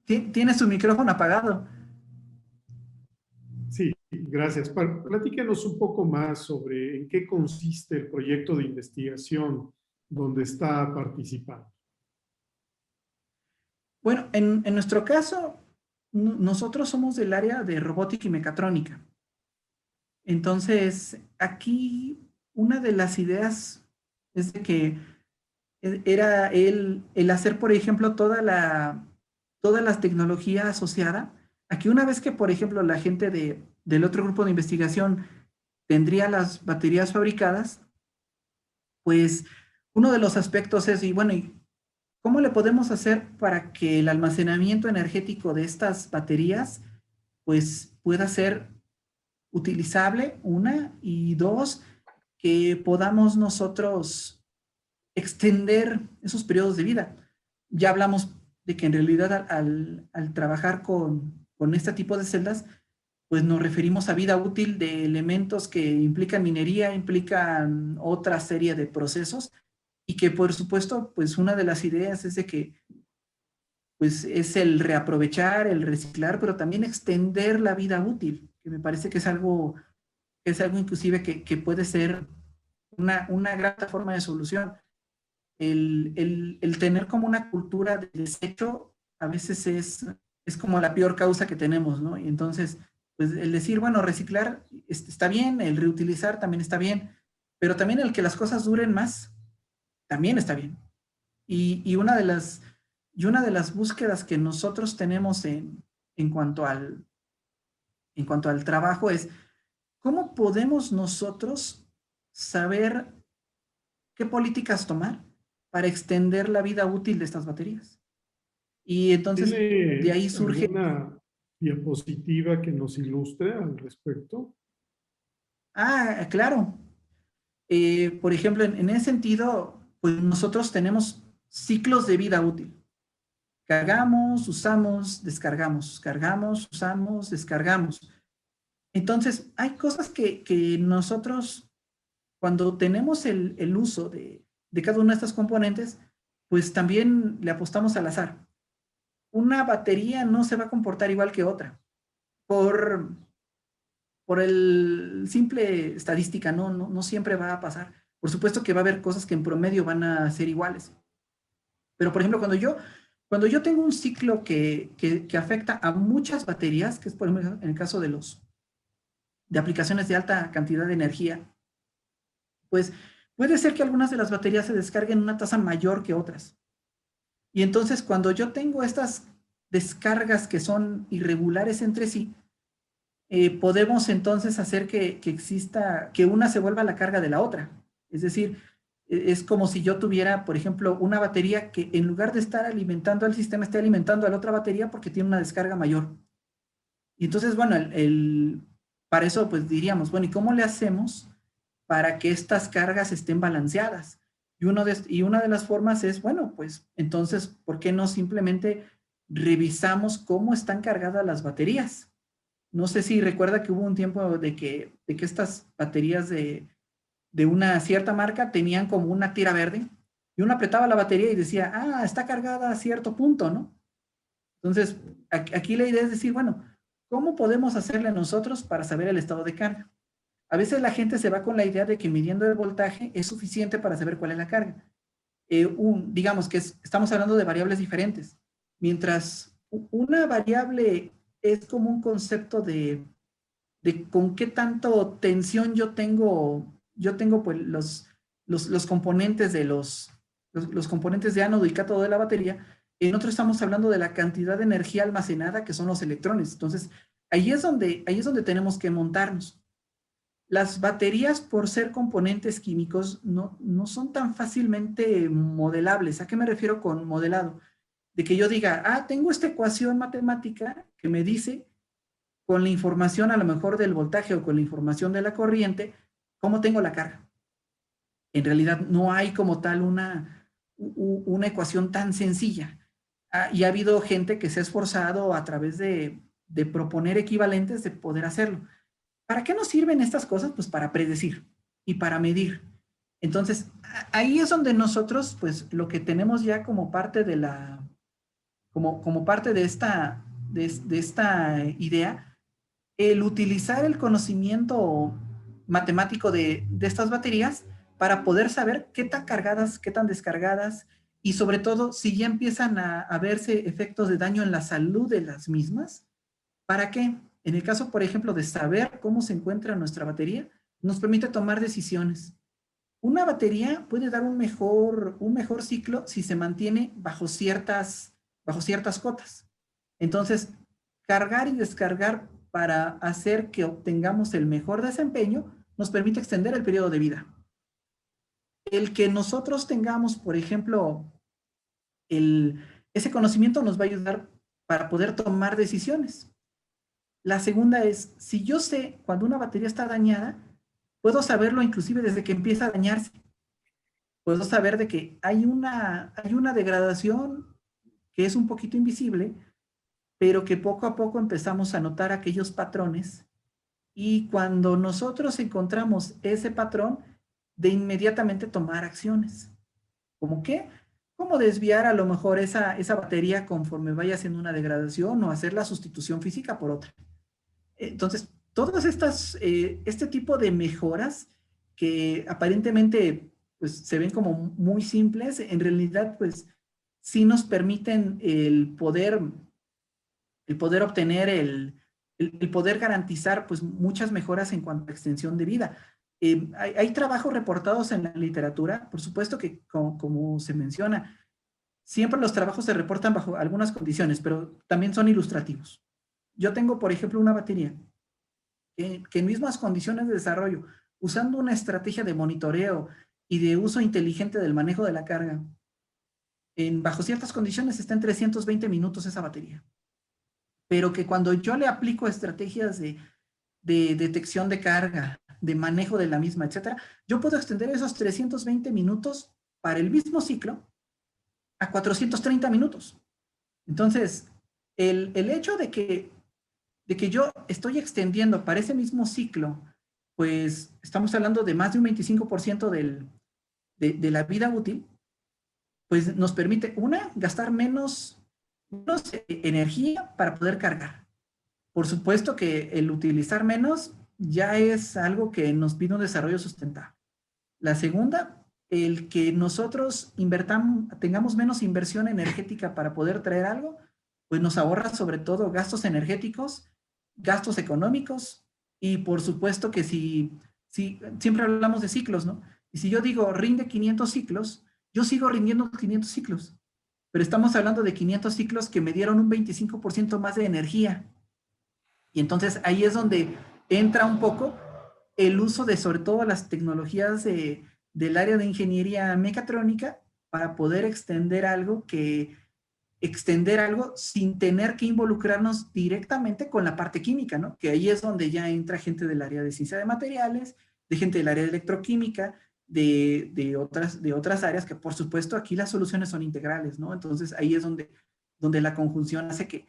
Tiene su micrófono apagado. Sí, gracias. Platícanos un poco más sobre en qué consiste el proyecto de investigación donde está participando. Bueno, en nuestro caso, nosotros somos del área de robótica y mecatrónica. Entonces, aquí una de las ideas es de que era el hacer, por ejemplo, toda la tecnología asociada. Aquí una vez que, por ejemplo, la gente del otro grupo de investigación tendría las baterías fabricadas, pues uno de los aspectos es, y bueno, ¿cómo le podemos hacer para que el almacenamiento energético de estas baterías pues pueda ser utilizable, una, y dos, que podamos nosotros extender esos periodos de vida? Ya hablamos de que en realidad al trabajar con este tipo de celdas, pues nos referimos a vida útil de elementos que implican minería, implican otra serie de procesos y que por supuesto, pues una de las ideas es de que pues es el reaprovechar, el reciclar, pero también extender la vida útil, que me parece que es algo inclusive que puede ser una gran forma de solución. El tener como una cultura de desecho a veces es como la peor causa que tenemos, ¿no? Y entonces, pues el decir, bueno, reciclar está bien, el reutilizar también está bien, pero también el que las cosas duren más, también está bien. Y una de las búsquedas que nosotros tenemos en cuanto al trabajo es cómo podemos nosotros saber qué políticas tomar para extender la vida útil de estas baterías. Y entonces de ahí surge... ¿Alguna diapositiva que nos ilustre al respecto? Ah, claro. Por ejemplo, en ese sentido, pues nosotros tenemos ciclos de vida útil. Cargamos, usamos, descargamos, cargamos, usamos, descargamos. Entonces, hay cosas que nosotros, cuando tenemos el uso de cada una de estas componentes, pues también le apostamos al azar. Una batería no se va a comportar igual que otra. por el simple estadística, no siempre va a pasar. Por supuesto que va a haber cosas que en promedio van a ser iguales. Pero, por ejemplo, cuando yo tengo un ciclo que afecta a muchas baterías, que es, por ejemplo, en el caso de aplicaciones de alta cantidad de energía, pues puede ser que algunas de las baterías se descarguen en una tasa mayor que otras. Y entonces, cuando yo tengo estas descargas que son irregulares entre sí, podemos entonces hacer que exista, que una se vuelva la carga de la otra. Es decir, es como si yo tuviera, por ejemplo, una batería que en lugar de estar alimentando al sistema, esté alimentando a la otra batería porque tiene una descarga mayor. Y entonces, bueno, para eso pues diríamos, bueno, ¿y cómo le hacemos para que estas cargas estén balanceadas? Y una de las formas es, bueno, pues entonces, ¿por qué no simplemente revisamos cómo están cargadas las baterías? No sé si recuerda que hubo un tiempo de que estas baterías de una cierta marca tenían como una tira verde y uno apretaba la batería y decía, ah, está cargada a cierto punto, ¿no? Entonces, aquí la idea es decir, bueno, ¿cómo podemos hacerle nosotros para saber el estado de carga? A veces la gente se va con la idea de que midiendo el voltaje es suficiente para saber cuál es la carga. Digamos que estamos hablando de variables diferentes. Mientras una variable es como un concepto de con qué tanto tensión yo tengo pues los componentes de los componentes de ánodo y cátodo de la batería. En otro estamos hablando de la cantidad de energía almacenada que son los electrones. Entonces, ahí es donde tenemos que montarnos. Las baterías, por ser componentes químicos, no son tan fácilmente modelables. ¿A qué me refiero con modelado? De que yo diga, ah, tengo esta ecuación matemática que me dice, con la información a lo mejor del voltaje o con la información de la corriente, cómo tengo la carga. En realidad no hay como tal una ecuación tan sencilla. Y ha habido gente que se ha esforzado a través de proponer equivalentes de poder hacerlo. ¿Para qué nos sirven estas cosas? Pues para predecir y para medir. Entonces, ahí es donde nosotros, pues, lo que tenemos ya como parte de como parte de esta idea, el utilizar el conocimiento matemático de estas baterías para poder saber qué tan cargadas, qué tan descargadas, y sobre todo, si ya empiezan a verse efectos de daño en la salud de las mismas. ¿Para qué? En el caso, por ejemplo, de saber cómo se encuentra nuestra batería, nos permite tomar decisiones. Una batería puede dar un mejor ciclo si se mantiene bajo ciertas cotas. Entonces, cargar y descargar para hacer que obtengamos el mejor desempeño nos permite extender el periodo de vida. El que nosotros tengamos, por ejemplo, ese conocimiento nos va a ayudar para poder tomar decisiones. La segunda es, si yo sé cuando una batería está dañada, puedo saberlo inclusive desde que empieza a dañarse. Puedo saber de que hay una degradación que es un poquito invisible, pero que poco a poco empezamos a notar aquellos patrones, y cuando nosotros encontramos ese patrón, de inmediatamente tomar acciones. ¿Cómo qué? Como desviar a lo mejor esa batería conforme vaya haciendo una degradación, o hacer la sustitución física por otra. Entonces, todas este tipo de mejoras que aparentemente pues, se ven como muy simples, en realidad pues sí nos permiten el poder obtener, el poder garantizar pues muchas mejoras en cuanto a extensión de vida. Hay trabajos reportados en la literatura, por supuesto que como se menciona, siempre los trabajos se reportan bajo algunas condiciones, pero también son ilustrativos. Yo tengo, por ejemplo, una batería que en mismas condiciones de desarrollo, usando una estrategia de monitoreo y de uso inteligente del manejo de la carga, bajo ciertas condiciones está en 320 minutos esa batería. Pero que cuando yo le aplico estrategias de detección de carga, de manejo de la misma, etcétera, yo puedo extender esos 320 minutos para el mismo ciclo a 430 minutos. Entonces, el hecho de que yo estoy extendiendo para ese mismo ciclo, pues estamos hablando de más de un 25% de la vida útil, pues nos permite, gastar menos energía para poder cargar. Por supuesto que el utilizar menos ya es algo que nos pide un desarrollo sustentable. La segunda, el que nosotros tengamos menos inversión energética para poder traer algo, pues nos ahorra sobre todo gastos energéticos, gastos económicos, y por supuesto que si siempre hablamos de ciclos, ¿no? Y si yo digo rinde 500 ciclos, yo sigo rindiendo 500 ciclos, pero estamos hablando de 500 ciclos que me dieron un 25% más de energía. Y entonces ahí es donde entra un poco el uso de sobre todo las tecnologías del área de ingeniería mecatrónica para poder extender algo sin tener que involucrarnos directamente con la parte química, ¿no? Que ahí es donde ya entra gente del área de ciencia de materiales, de gente del área de electroquímica, de otras áreas que por supuesto aquí las soluciones son integrales, ¿no? Entonces ahí es donde la conjunción hace que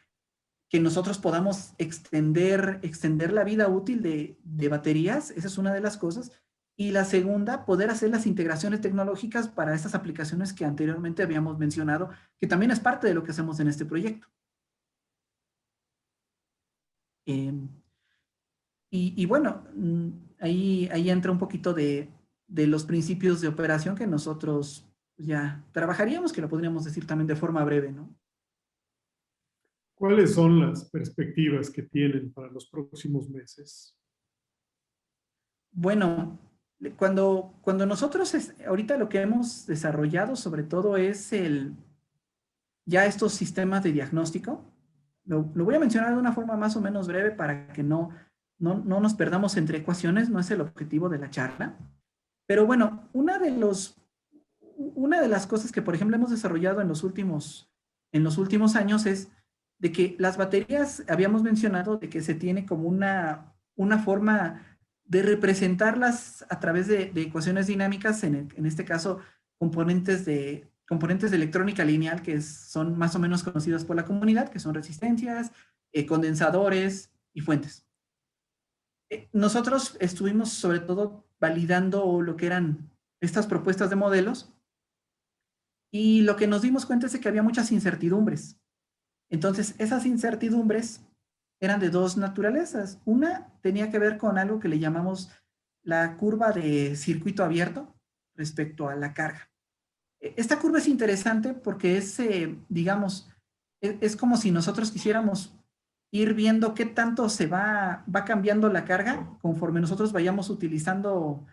nosotros podamos extender la vida útil de baterías, esa es una de las cosas. Y la segunda, poder hacer las integraciones tecnológicas para estas aplicaciones que anteriormente habíamos mencionado, que también es parte de lo que hacemos en este proyecto. Y bueno, ahí entra un poquito de los principios de operación que nosotros ya trabajaríamos, que lo podríamos decir también de forma breve, ¿no? ¿Cuáles son las perspectivas que tienen para los próximos meses? Bueno, cuando nosotros, ahorita lo que hemos desarrollado sobre todo es ya estos sistemas de diagnóstico. Lo voy a mencionar de una forma más o menos breve para que no nos perdamos entre ecuaciones, no es el objetivo de la charla. Pero bueno, una de las cosas que, por ejemplo, hemos desarrollado en los últimos años es de que las baterías, habíamos mencionado de que se tiene como una forma de representarlas a través de ecuaciones dinámicas, en este caso, componentes de electrónica lineal, que son más o menos conocidas por la comunidad, que son resistencias, condensadores y fuentes. Nosotros estuvimos sobre todo validando lo que eran estas propuestas de modelos, y lo que nos dimos cuenta es de que había muchas incertidumbres. Entonces, esas incertidumbres eran de dos naturalezas. Una tenía que ver con algo que le llamamos la curva de circuito abierto respecto a la carga. Esta curva es interesante porque digamos, es como si nosotros quisiéramos ir viendo qué tanto se va cambiando la carga conforme nosotros vayamos utilizando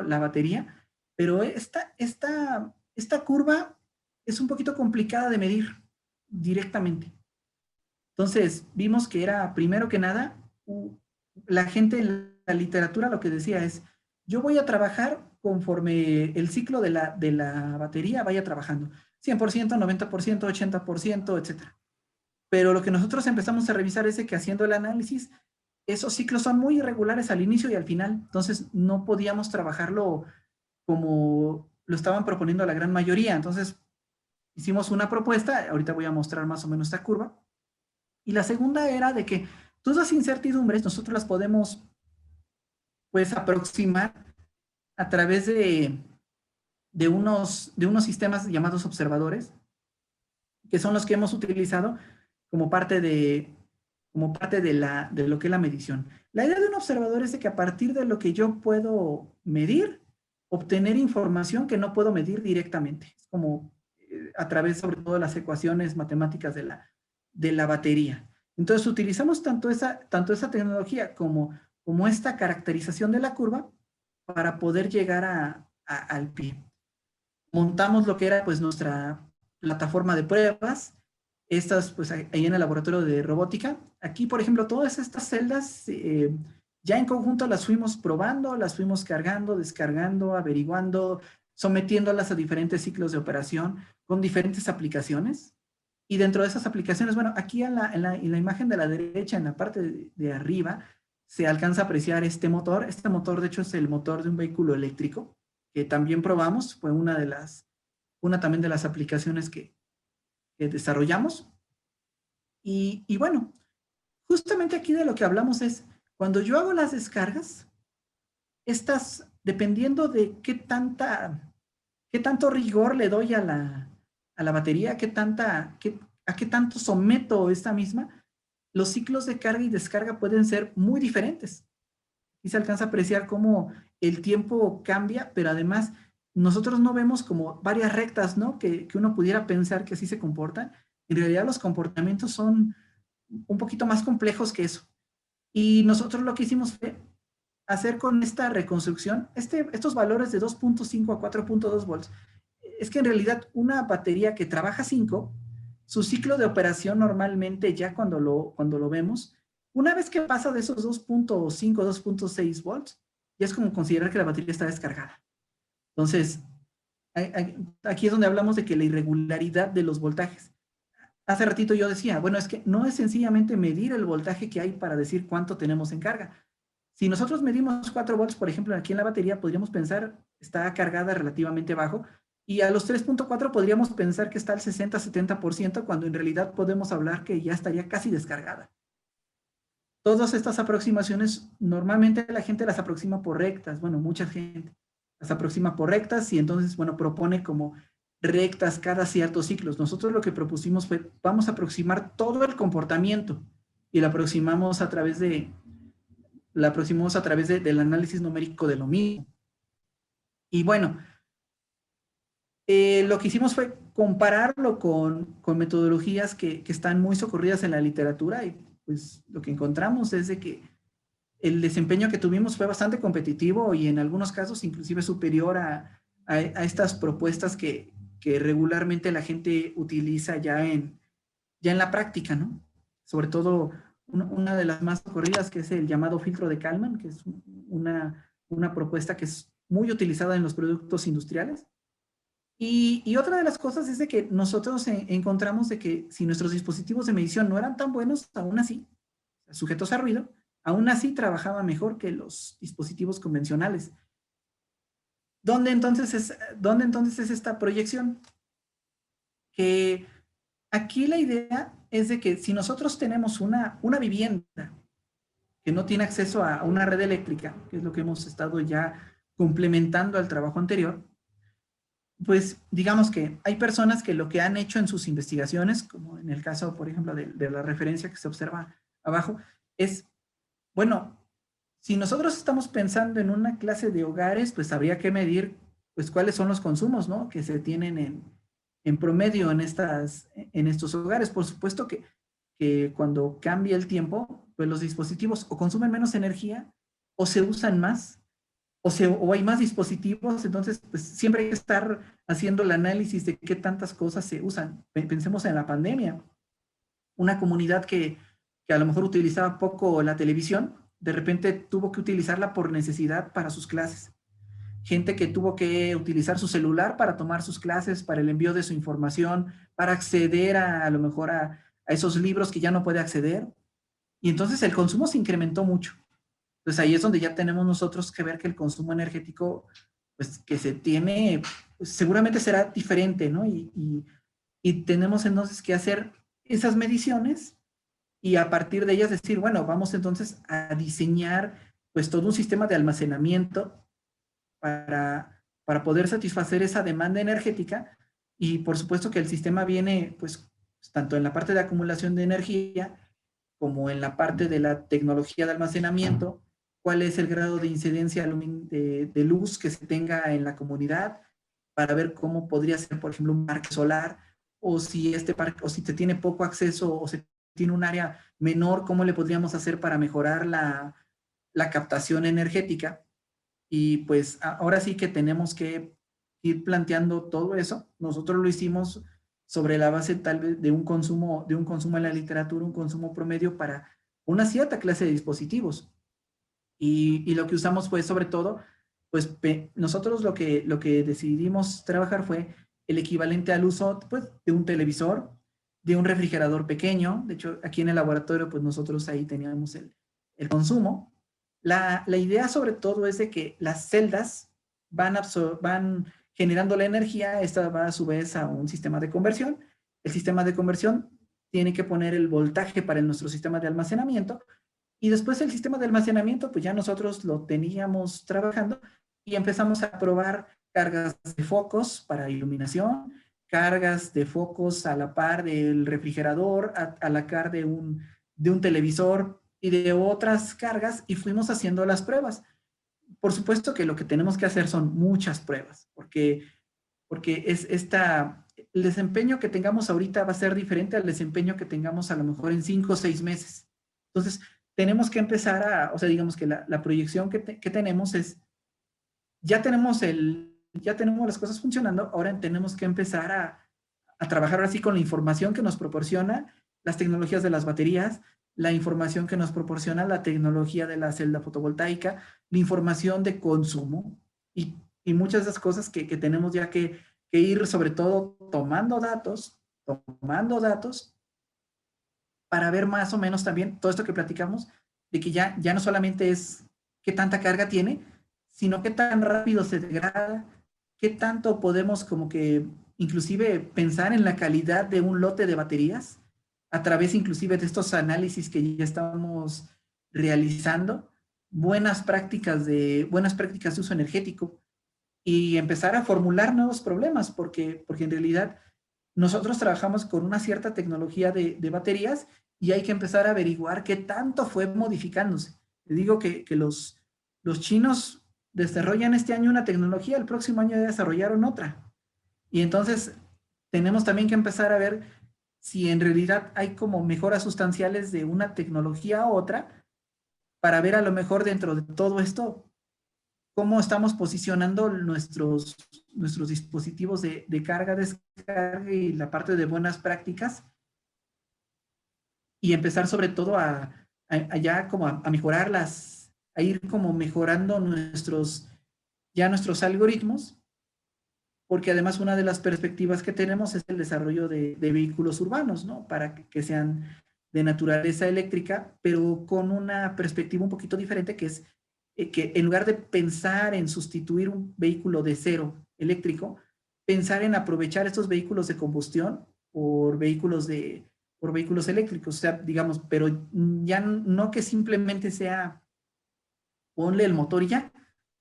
la batería, pero esta curva es un poquito complicada de medir directamente. Entonces, vimos que era, primero que nada, la gente en la literatura lo que decía es, yo voy a trabajar conforme el ciclo de la batería vaya trabajando. 100%, 90%, 80%, etc. Pero lo que nosotros empezamos a revisar es que haciendo el análisis, esos ciclos son muy irregulares al inicio y al final. Entonces, no podíamos trabajarlo como lo estaban proponiendo la gran mayoría. Entonces, hicimos una propuesta, ahorita voy a mostrar más o menos esta curva. Y la segunda era de que todas las incertidumbres nosotros las podemos, pues, aproximar a través de unos sistemas llamados observadores, que son los que hemos utilizado como parte de lo que es la medición. La idea de un observador es de que a partir de lo que yo puedo medir, obtener información que no puedo medir directamente. Es como a través sobre todo de las ecuaciones matemáticas de la batería. Entonces utilizamos tanto esa tecnología como esta caracterización de la curva para poder llegar al PIB. Montamos lo que era pues nuestra plataforma de pruebas, estas pues ahí en el laboratorio de robótica. Aquí, por ejemplo, todas estas celdas ya en conjunto las fuimos probando, las fuimos cargando, descargando, averiguando, sometiéndolas a diferentes ciclos de operación con diferentes aplicaciones. Y dentro de esas aplicaciones, bueno, aquí en la imagen de la derecha, en la parte de arriba, se alcanza a apreciar este motor. Este motor, de hecho, es el motor de un vehículo eléctrico, que también probamos. Fue una también de las aplicaciones que desarrollamos. Y bueno, justamente aquí de lo que hablamos es, cuando yo hago las descargas, estas, dependiendo de qué tanto rigor le doy a la batería, a qué tanto someto esta misma, los ciclos de carga y descarga pueden ser muy diferentes. Y se alcanza a apreciar cómo el tiempo cambia, pero además nosotros no vemos como varias rectas, ¿no? Que uno pudiera pensar que así se comportan. En realidad los comportamientos son un poquito más complejos que eso. Y nosotros lo que hicimos fue hacer con esta reconstrucción, estos valores de 2.5 a 4.2 volts, es que en realidad una batería que trabaja 5, su ciclo de operación normalmente ya cuando lo vemos, una vez que pasa de esos 2.5, 2.6 volts, ya es como considerar que la batería está descargada. Entonces, aquí es donde hablamos de que la irregularidad de los voltajes. Hace ratito yo decía, bueno, es que no es sencillamente medir el voltaje que hay para decir cuánto tenemos en carga. Si nosotros medimos 4 volts, por ejemplo, aquí en la batería, podríamos pensar está cargada relativamente bajo, y a los 3.4 podríamos pensar que está al 60-70%, cuando en realidad podemos hablar que ya estaría casi descargada. Todas estas aproximaciones, normalmente la gente las aproxima por rectas, bueno, mucha gente las aproxima por rectas y entonces, bueno, propone como rectas cada ciertos ciclos. Nosotros lo que propusimos fue, vamos a aproximar todo el comportamiento y lo aproximamos a través del análisis numérico de lo mismo. Y bueno, lo que hicimos fue compararlo con metodologías que están muy socorridas en la literatura y pues lo que encontramos es de que el desempeño que tuvimos fue bastante competitivo y en algunos casos inclusive superior a estas propuestas que regularmente la gente utiliza ya en la práctica, ¿no? Sobre todo una de las más socorridas que es el llamado filtro de Kalman, que es una propuesta que es muy utilizada en los productos industriales. Y otra de las cosas es de que nosotros encontramos de que si nuestros dispositivos de medición no eran tan buenos, aún así, sujetos a ruido, aún así trabajaba mejor que los dispositivos convencionales. ¿Dónde entonces es esta proyección? Que aquí la idea es de que si nosotros tenemos una vivienda que no tiene acceso a una red eléctrica, que es lo que hemos estado ya complementando al trabajo anterior, pues digamos que hay personas que lo que han hecho en sus investigaciones, como en el caso, por ejemplo, de la referencia que se observa abajo, es, bueno, si nosotros estamos pensando en una clase de hogares, pues habría que medir, pues, cuáles son los consumos, ¿no? Que se tienen en promedio en estos hogares. Por supuesto que cuando cambia el tiempo, pues los dispositivos o consumen menos energía o se usan más o hay más dispositivos, entonces pues siempre hay que estar haciendo el análisis de qué tantas cosas se usan. Pensemos en la pandemia. Una comunidad que a lo mejor utilizaba poco la televisión, de repente tuvo que utilizarla por necesidad para sus clases. Gente que tuvo que utilizar su celular para tomar sus clases, para el envío de su información, para acceder a lo mejor a esos libros que ya no puede acceder. Y entonces el consumo se incrementó mucho. Entonces ahí es donde ya tenemos nosotros que ver que el consumo energético, pues que se tiene, pues, seguramente será diferente, ¿no? Y tenemos entonces que hacer esas mediciones y a partir de ellas decir, bueno, vamos entonces a diseñar pues todo un sistema de almacenamiento para poder satisfacer esa demanda energética y por supuesto que el sistema viene pues tanto en la parte de acumulación de energía como en la parte de la tecnología de almacenamiento, cuál es el grado de incidencia de luz que se tenga en la comunidad, para ver cómo podría ser, por ejemplo, un parque solar, o si este parque, o si se tiene poco acceso, o se tiene un área menor, cómo le podríamos hacer para mejorar la captación energética. Y pues ahora sí que tenemos que ir planteando todo eso. Nosotros lo hicimos sobre la base tal vez de un consumo en la literatura, un consumo promedio para una cierta clase de dispositivos. Y lo que usamos fue sobre todo, pues nosotros lo que decidimos trabajar fue el equivalente al uso pues, de un televisor, de un refrigerador pequeño. De hecho, aquí en el laboratorio, pues nosotros ahí teníamos el consumo. La idea sobre todo es de que las celdas van generando la energía, esta va a su vez a un sistema de conversión. El sistema de conversión tiene que poner el voltaje para nuestro sistema de almacenamiento y después el sistema de almacenamiento, pues ya nosotros lo teníamos trabajando y empezamos a probar cargas de focos para iluminación, cargas de focos a la par del refrigerador, a la par de un de un televisor y de otras cargas y fuimos haciendo las pruebas. Por supuesto que lo que tenemos que hacer son muchas pruebas, porque el desempeño que tengamos ahorita va a ser diferente al desempeño que tengamos a lo mejor en 5 o 6 meses. Entonces, tenemos que empezar o sea, digamos que la proyección que tenemos es, ya tenemos las cosas funcionando, ahora tenemos que empezar a trabajar así con la información que nos proporciona las tecnologías de las baterías, la información que nos proporciona la tecnología de la celda fotovoltaica, la información de consumo y muchas de esas cosas que tenemos ya que ir sobre todo tomando datos para ver más o menos también todo esto que platicamos, de que ya no solamente es qué tanta carga tiene, sino qué tan rápido se degrada, qué tanto podemos como que inclusive pensar en la calidad de un lote de baterías a través inclusive de estos análisis que ya estamos realizando, buenas prácticas de uso energético y empezar a formular nuevos problemas, porque en realidad nosotros trabajamos con una cierta tecnología de baterías y hay que empezar a averiguar qué tanto fue modificándose. Le digo que los chinos desarrollan este año una tecnología, el próximo año ya desarrollaron otra. Y entonces tenemos también que empezar a ver si en realidad hay como mejoras sustanciales de una tecnología a otra para ver a lo mejor dentro de todo esto cómo estamos posicionando nuestros dispositivos de carga, descarga y la parte de buenas prácticas y empezar sobre todo a ya como a mejorarlas, a ir como mejorando nuestros algoritmos, porque además una de las perspectivas que tenemos es el desarrollo de vehículos urbanos, ¿no? Para que sean de naturaleza eléctrica, pero con una perspectiva un poquito diferente, que es que en lugar de pensar en sustituir un vehículo de cero eléctrico, pensar en aprovechar estos vehículos de combustión por vehículos eléctricos, o sea, digamos, pero ya no que simplemente sea ponle el motor y ya,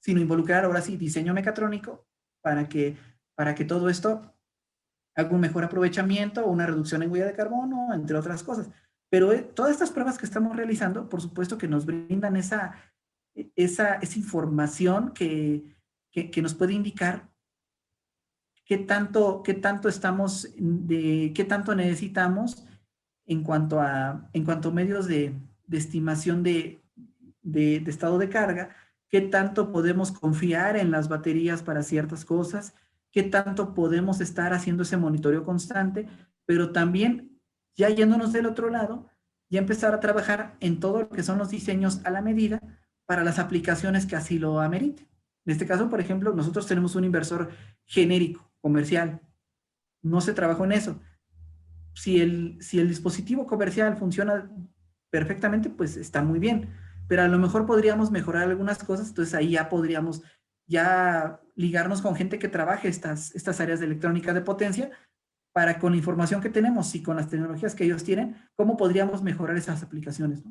sino involucrar ahora sí diseño mecatrónico para que todo esto haga un mejor aprovechamiento, una reducción en huella de carbono, entre otras cosas. Pero todas estas pruebas que estamos realizando, por supuesto que nos brindan esa información que nos puede indicar qué tanto qué tanto necesitamos en cuanto a medios de estimación de estado de carga, qué tanto podemos confiar en las baterías para ciertas cosas, qué tanto podemos estar haciendo ese monitoreo constante, pero también ya yéndonos del otro lado, ya empezar a trabajar en todo lo que son los diseños a la medida para las aplicaciones que así lo ameriten. En este caso, por ejemplo, nosotros tenemos un inversor genérico, comercial. No se trabajó en eso. Si el dispositivo comercial funciona perfectamente, pues está muy bien. Pero a lo mejor podríamos mejorar algunas cosas, entonces ahí ya podríamos ya ligarnos con gente que trabaje estas áreas de electrónica de potencia para con la información que tenemos y con las tecnologías que ellos tienen, cómo podríamos mejorar esas aplicaciones, ¿no?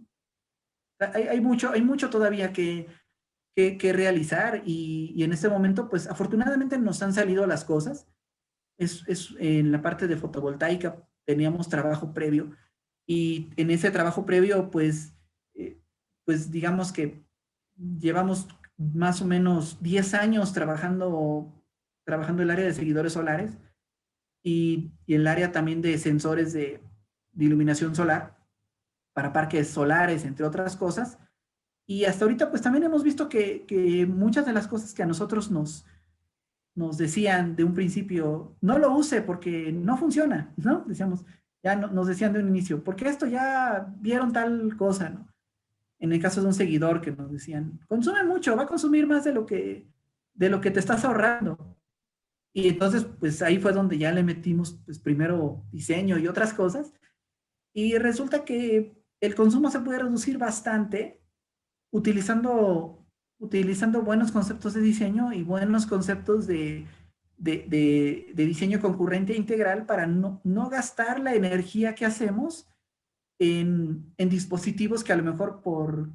Hay mucho todavía que realizar y en este momento, pues afortunadamente nos han salido las cosas. En la parte de fotovoltaica teníamos trabajo previo y en ese trabajo previo, pues digamos que llevamos más o menos 10 años trabajando el área de seguidores solares y el área también de sensores de iluminación solar para parques solares, entre otras cosas. Y hasta ahorita, pues también hemos visto que muchas de las cosas que a nosotros nos decían de un principio, no lo use porque no funciona, ¿no? Decíamos, ya nos decían de un inicio, porque esto ya vieron tal cosa, ¿no? En el caso de un seguidor que nos decían, consume mucho, va a consumir más de lo que te estás ahorrando. Y entonces, pues ahí fue donde ya le metimos, pues primero diseño y otras cosas. Y resulta que el consumo se puede reducir bastante utilizando buenos conceptos de diseño y buenos conceptos de diseño concurrente e integral para no gastar la energía que hacemos en dispositivos que a lo mejor por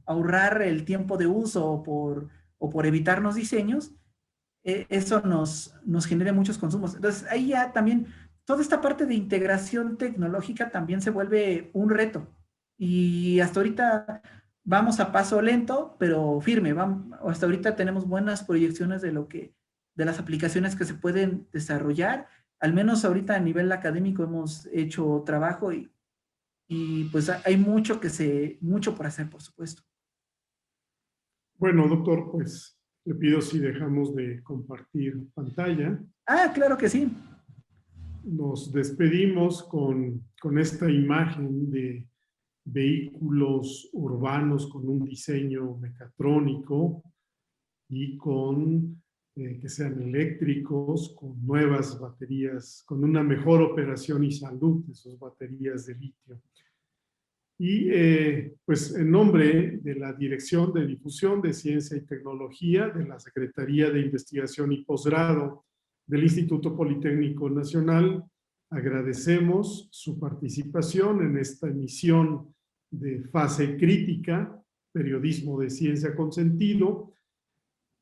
ahorrar el tiempo de uso o por evitarnos diseños, eso nos genere muchos consumos. Entonces, ahí ya también toda esta parte de integración tecnológica también se vuelve un reto. Y hasta ahorita vamos a paso lento, pero firme. Hasta ahorita tenemos buenas proyecciones de las aplicaciones que se pueden desarrollar. Al menos ahorita a nivel académico hemos hecho trabajo y pues hay mucho por hacer, por supuesto. Bueno, doctor, pues le pido si dejamos de compartir pantalla. Ah, claro que sí. Nos despedimos con esta imagen de vehículos urbanos con un diseño mecatrónico y que sean eléctricos, con nuevas baterías, con una mejor operación y salud de sus baterías de litio. Y pues en nombre de la Dirección de Difusión de Ciencia y Tecnología de la Secretaría de Investigación y Posgrado del Instituto Politécnico Nacional, agradecemos su participación en esta emisión de Fase Crítica, Periodismo de Ciencia con Sentido,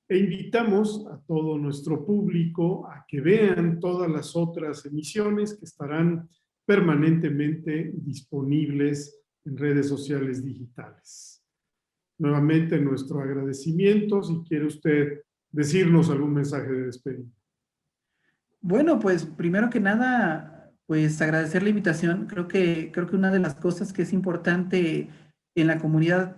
e invitamos a todo nuestro público a que vean todas las otras emisiones que estarán permanentemente disponibles en redes sociales digitales. Nuevamente nuestro agradecimiento. Si quiere usted decirnos algún mensaje de despedida. Bueno, pues primero que nada, pues agradecer la invitación. Creo que una de las cosas que es importante en la comunidad,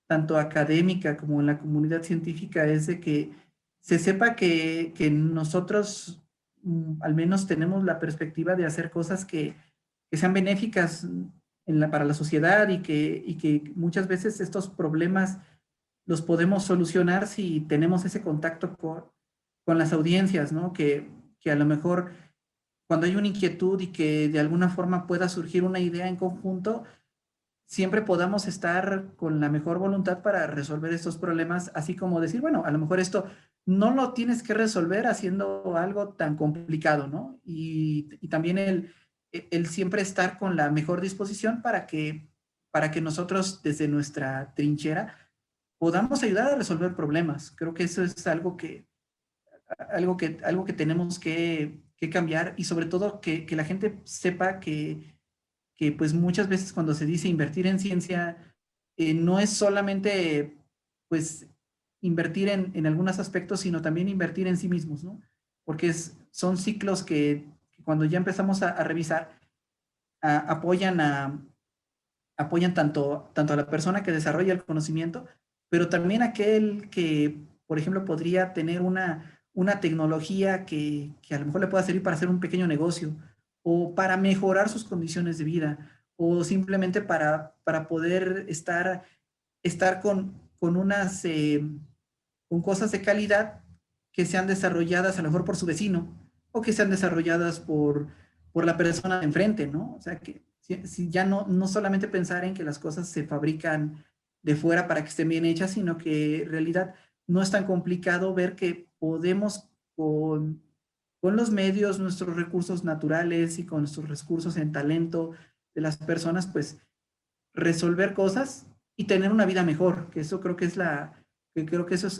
tanto académica como en la comunidad científica, es de que se sepa que nosotros al menos tenemos la perspectiva de hacer cosas que sean benéficas para la sociedad y que muchas veces estos problemas los podemos solucionar si tenemos ese contacto con las audiencias, ¿no? Que a lo mejor cuando hay una inquietud y que de alguna forma pueda surgir una idea en conjunto, siempre podamos estar con la mejor voluntad para resolver estos problemas, así como decir, bueno, a lo mejor esto no lo tienes que resolver haciendo algo tan complicado, ¿no? Y también el siempre estar con la mejor disposición para que nosotros desde nuestra trinchera podamos ayudar a resolver problemas. Creo que eso es algo que tenemos que cambiar y sobre todo que la gente sepa que pues muchas veces cuando se dice invertir en ciencia, no es solamente pues invertir en algunos aspectos, sino también invertir en sí mismos, ¿no? Porque son ciclos que cuando ya empezamos a revisar, apoyan tanto a la persona que desarrolla el conocimiento, pero también aquel que, por ejemplo, podría tener una tecnología que a lo mejor le pueda servir para hacer un pequeño negocio o para mejorar sus condiciones de vida o simplemente para poder estar con cosas de calidad que sean desarrolladas a lo mejor por su vecino o que sean desarrolladas por la persona de enfrente, ¿no? O sea, que si ya no solamente pensar en que las cosas se fabrican de fuera para que estén bien hechas, sino que en realidad no es tan complicado ver que podemos con los medios, nuestros recursos naturales y con nuestros recursos en talento de las personas, pues resolver cosas y tener una vida mejor, que eso creo que eso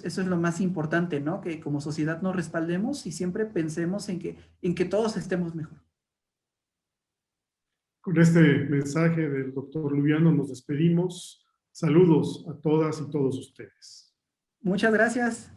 es lo más importante, ¿no? Que como sociedad nos respaldemos y siempre pensemos en que todos estemos mejor. Con este mensaje del doctor Lubiano nos despedimos. Saludos a todas y todos ustedes. Muchas gracias.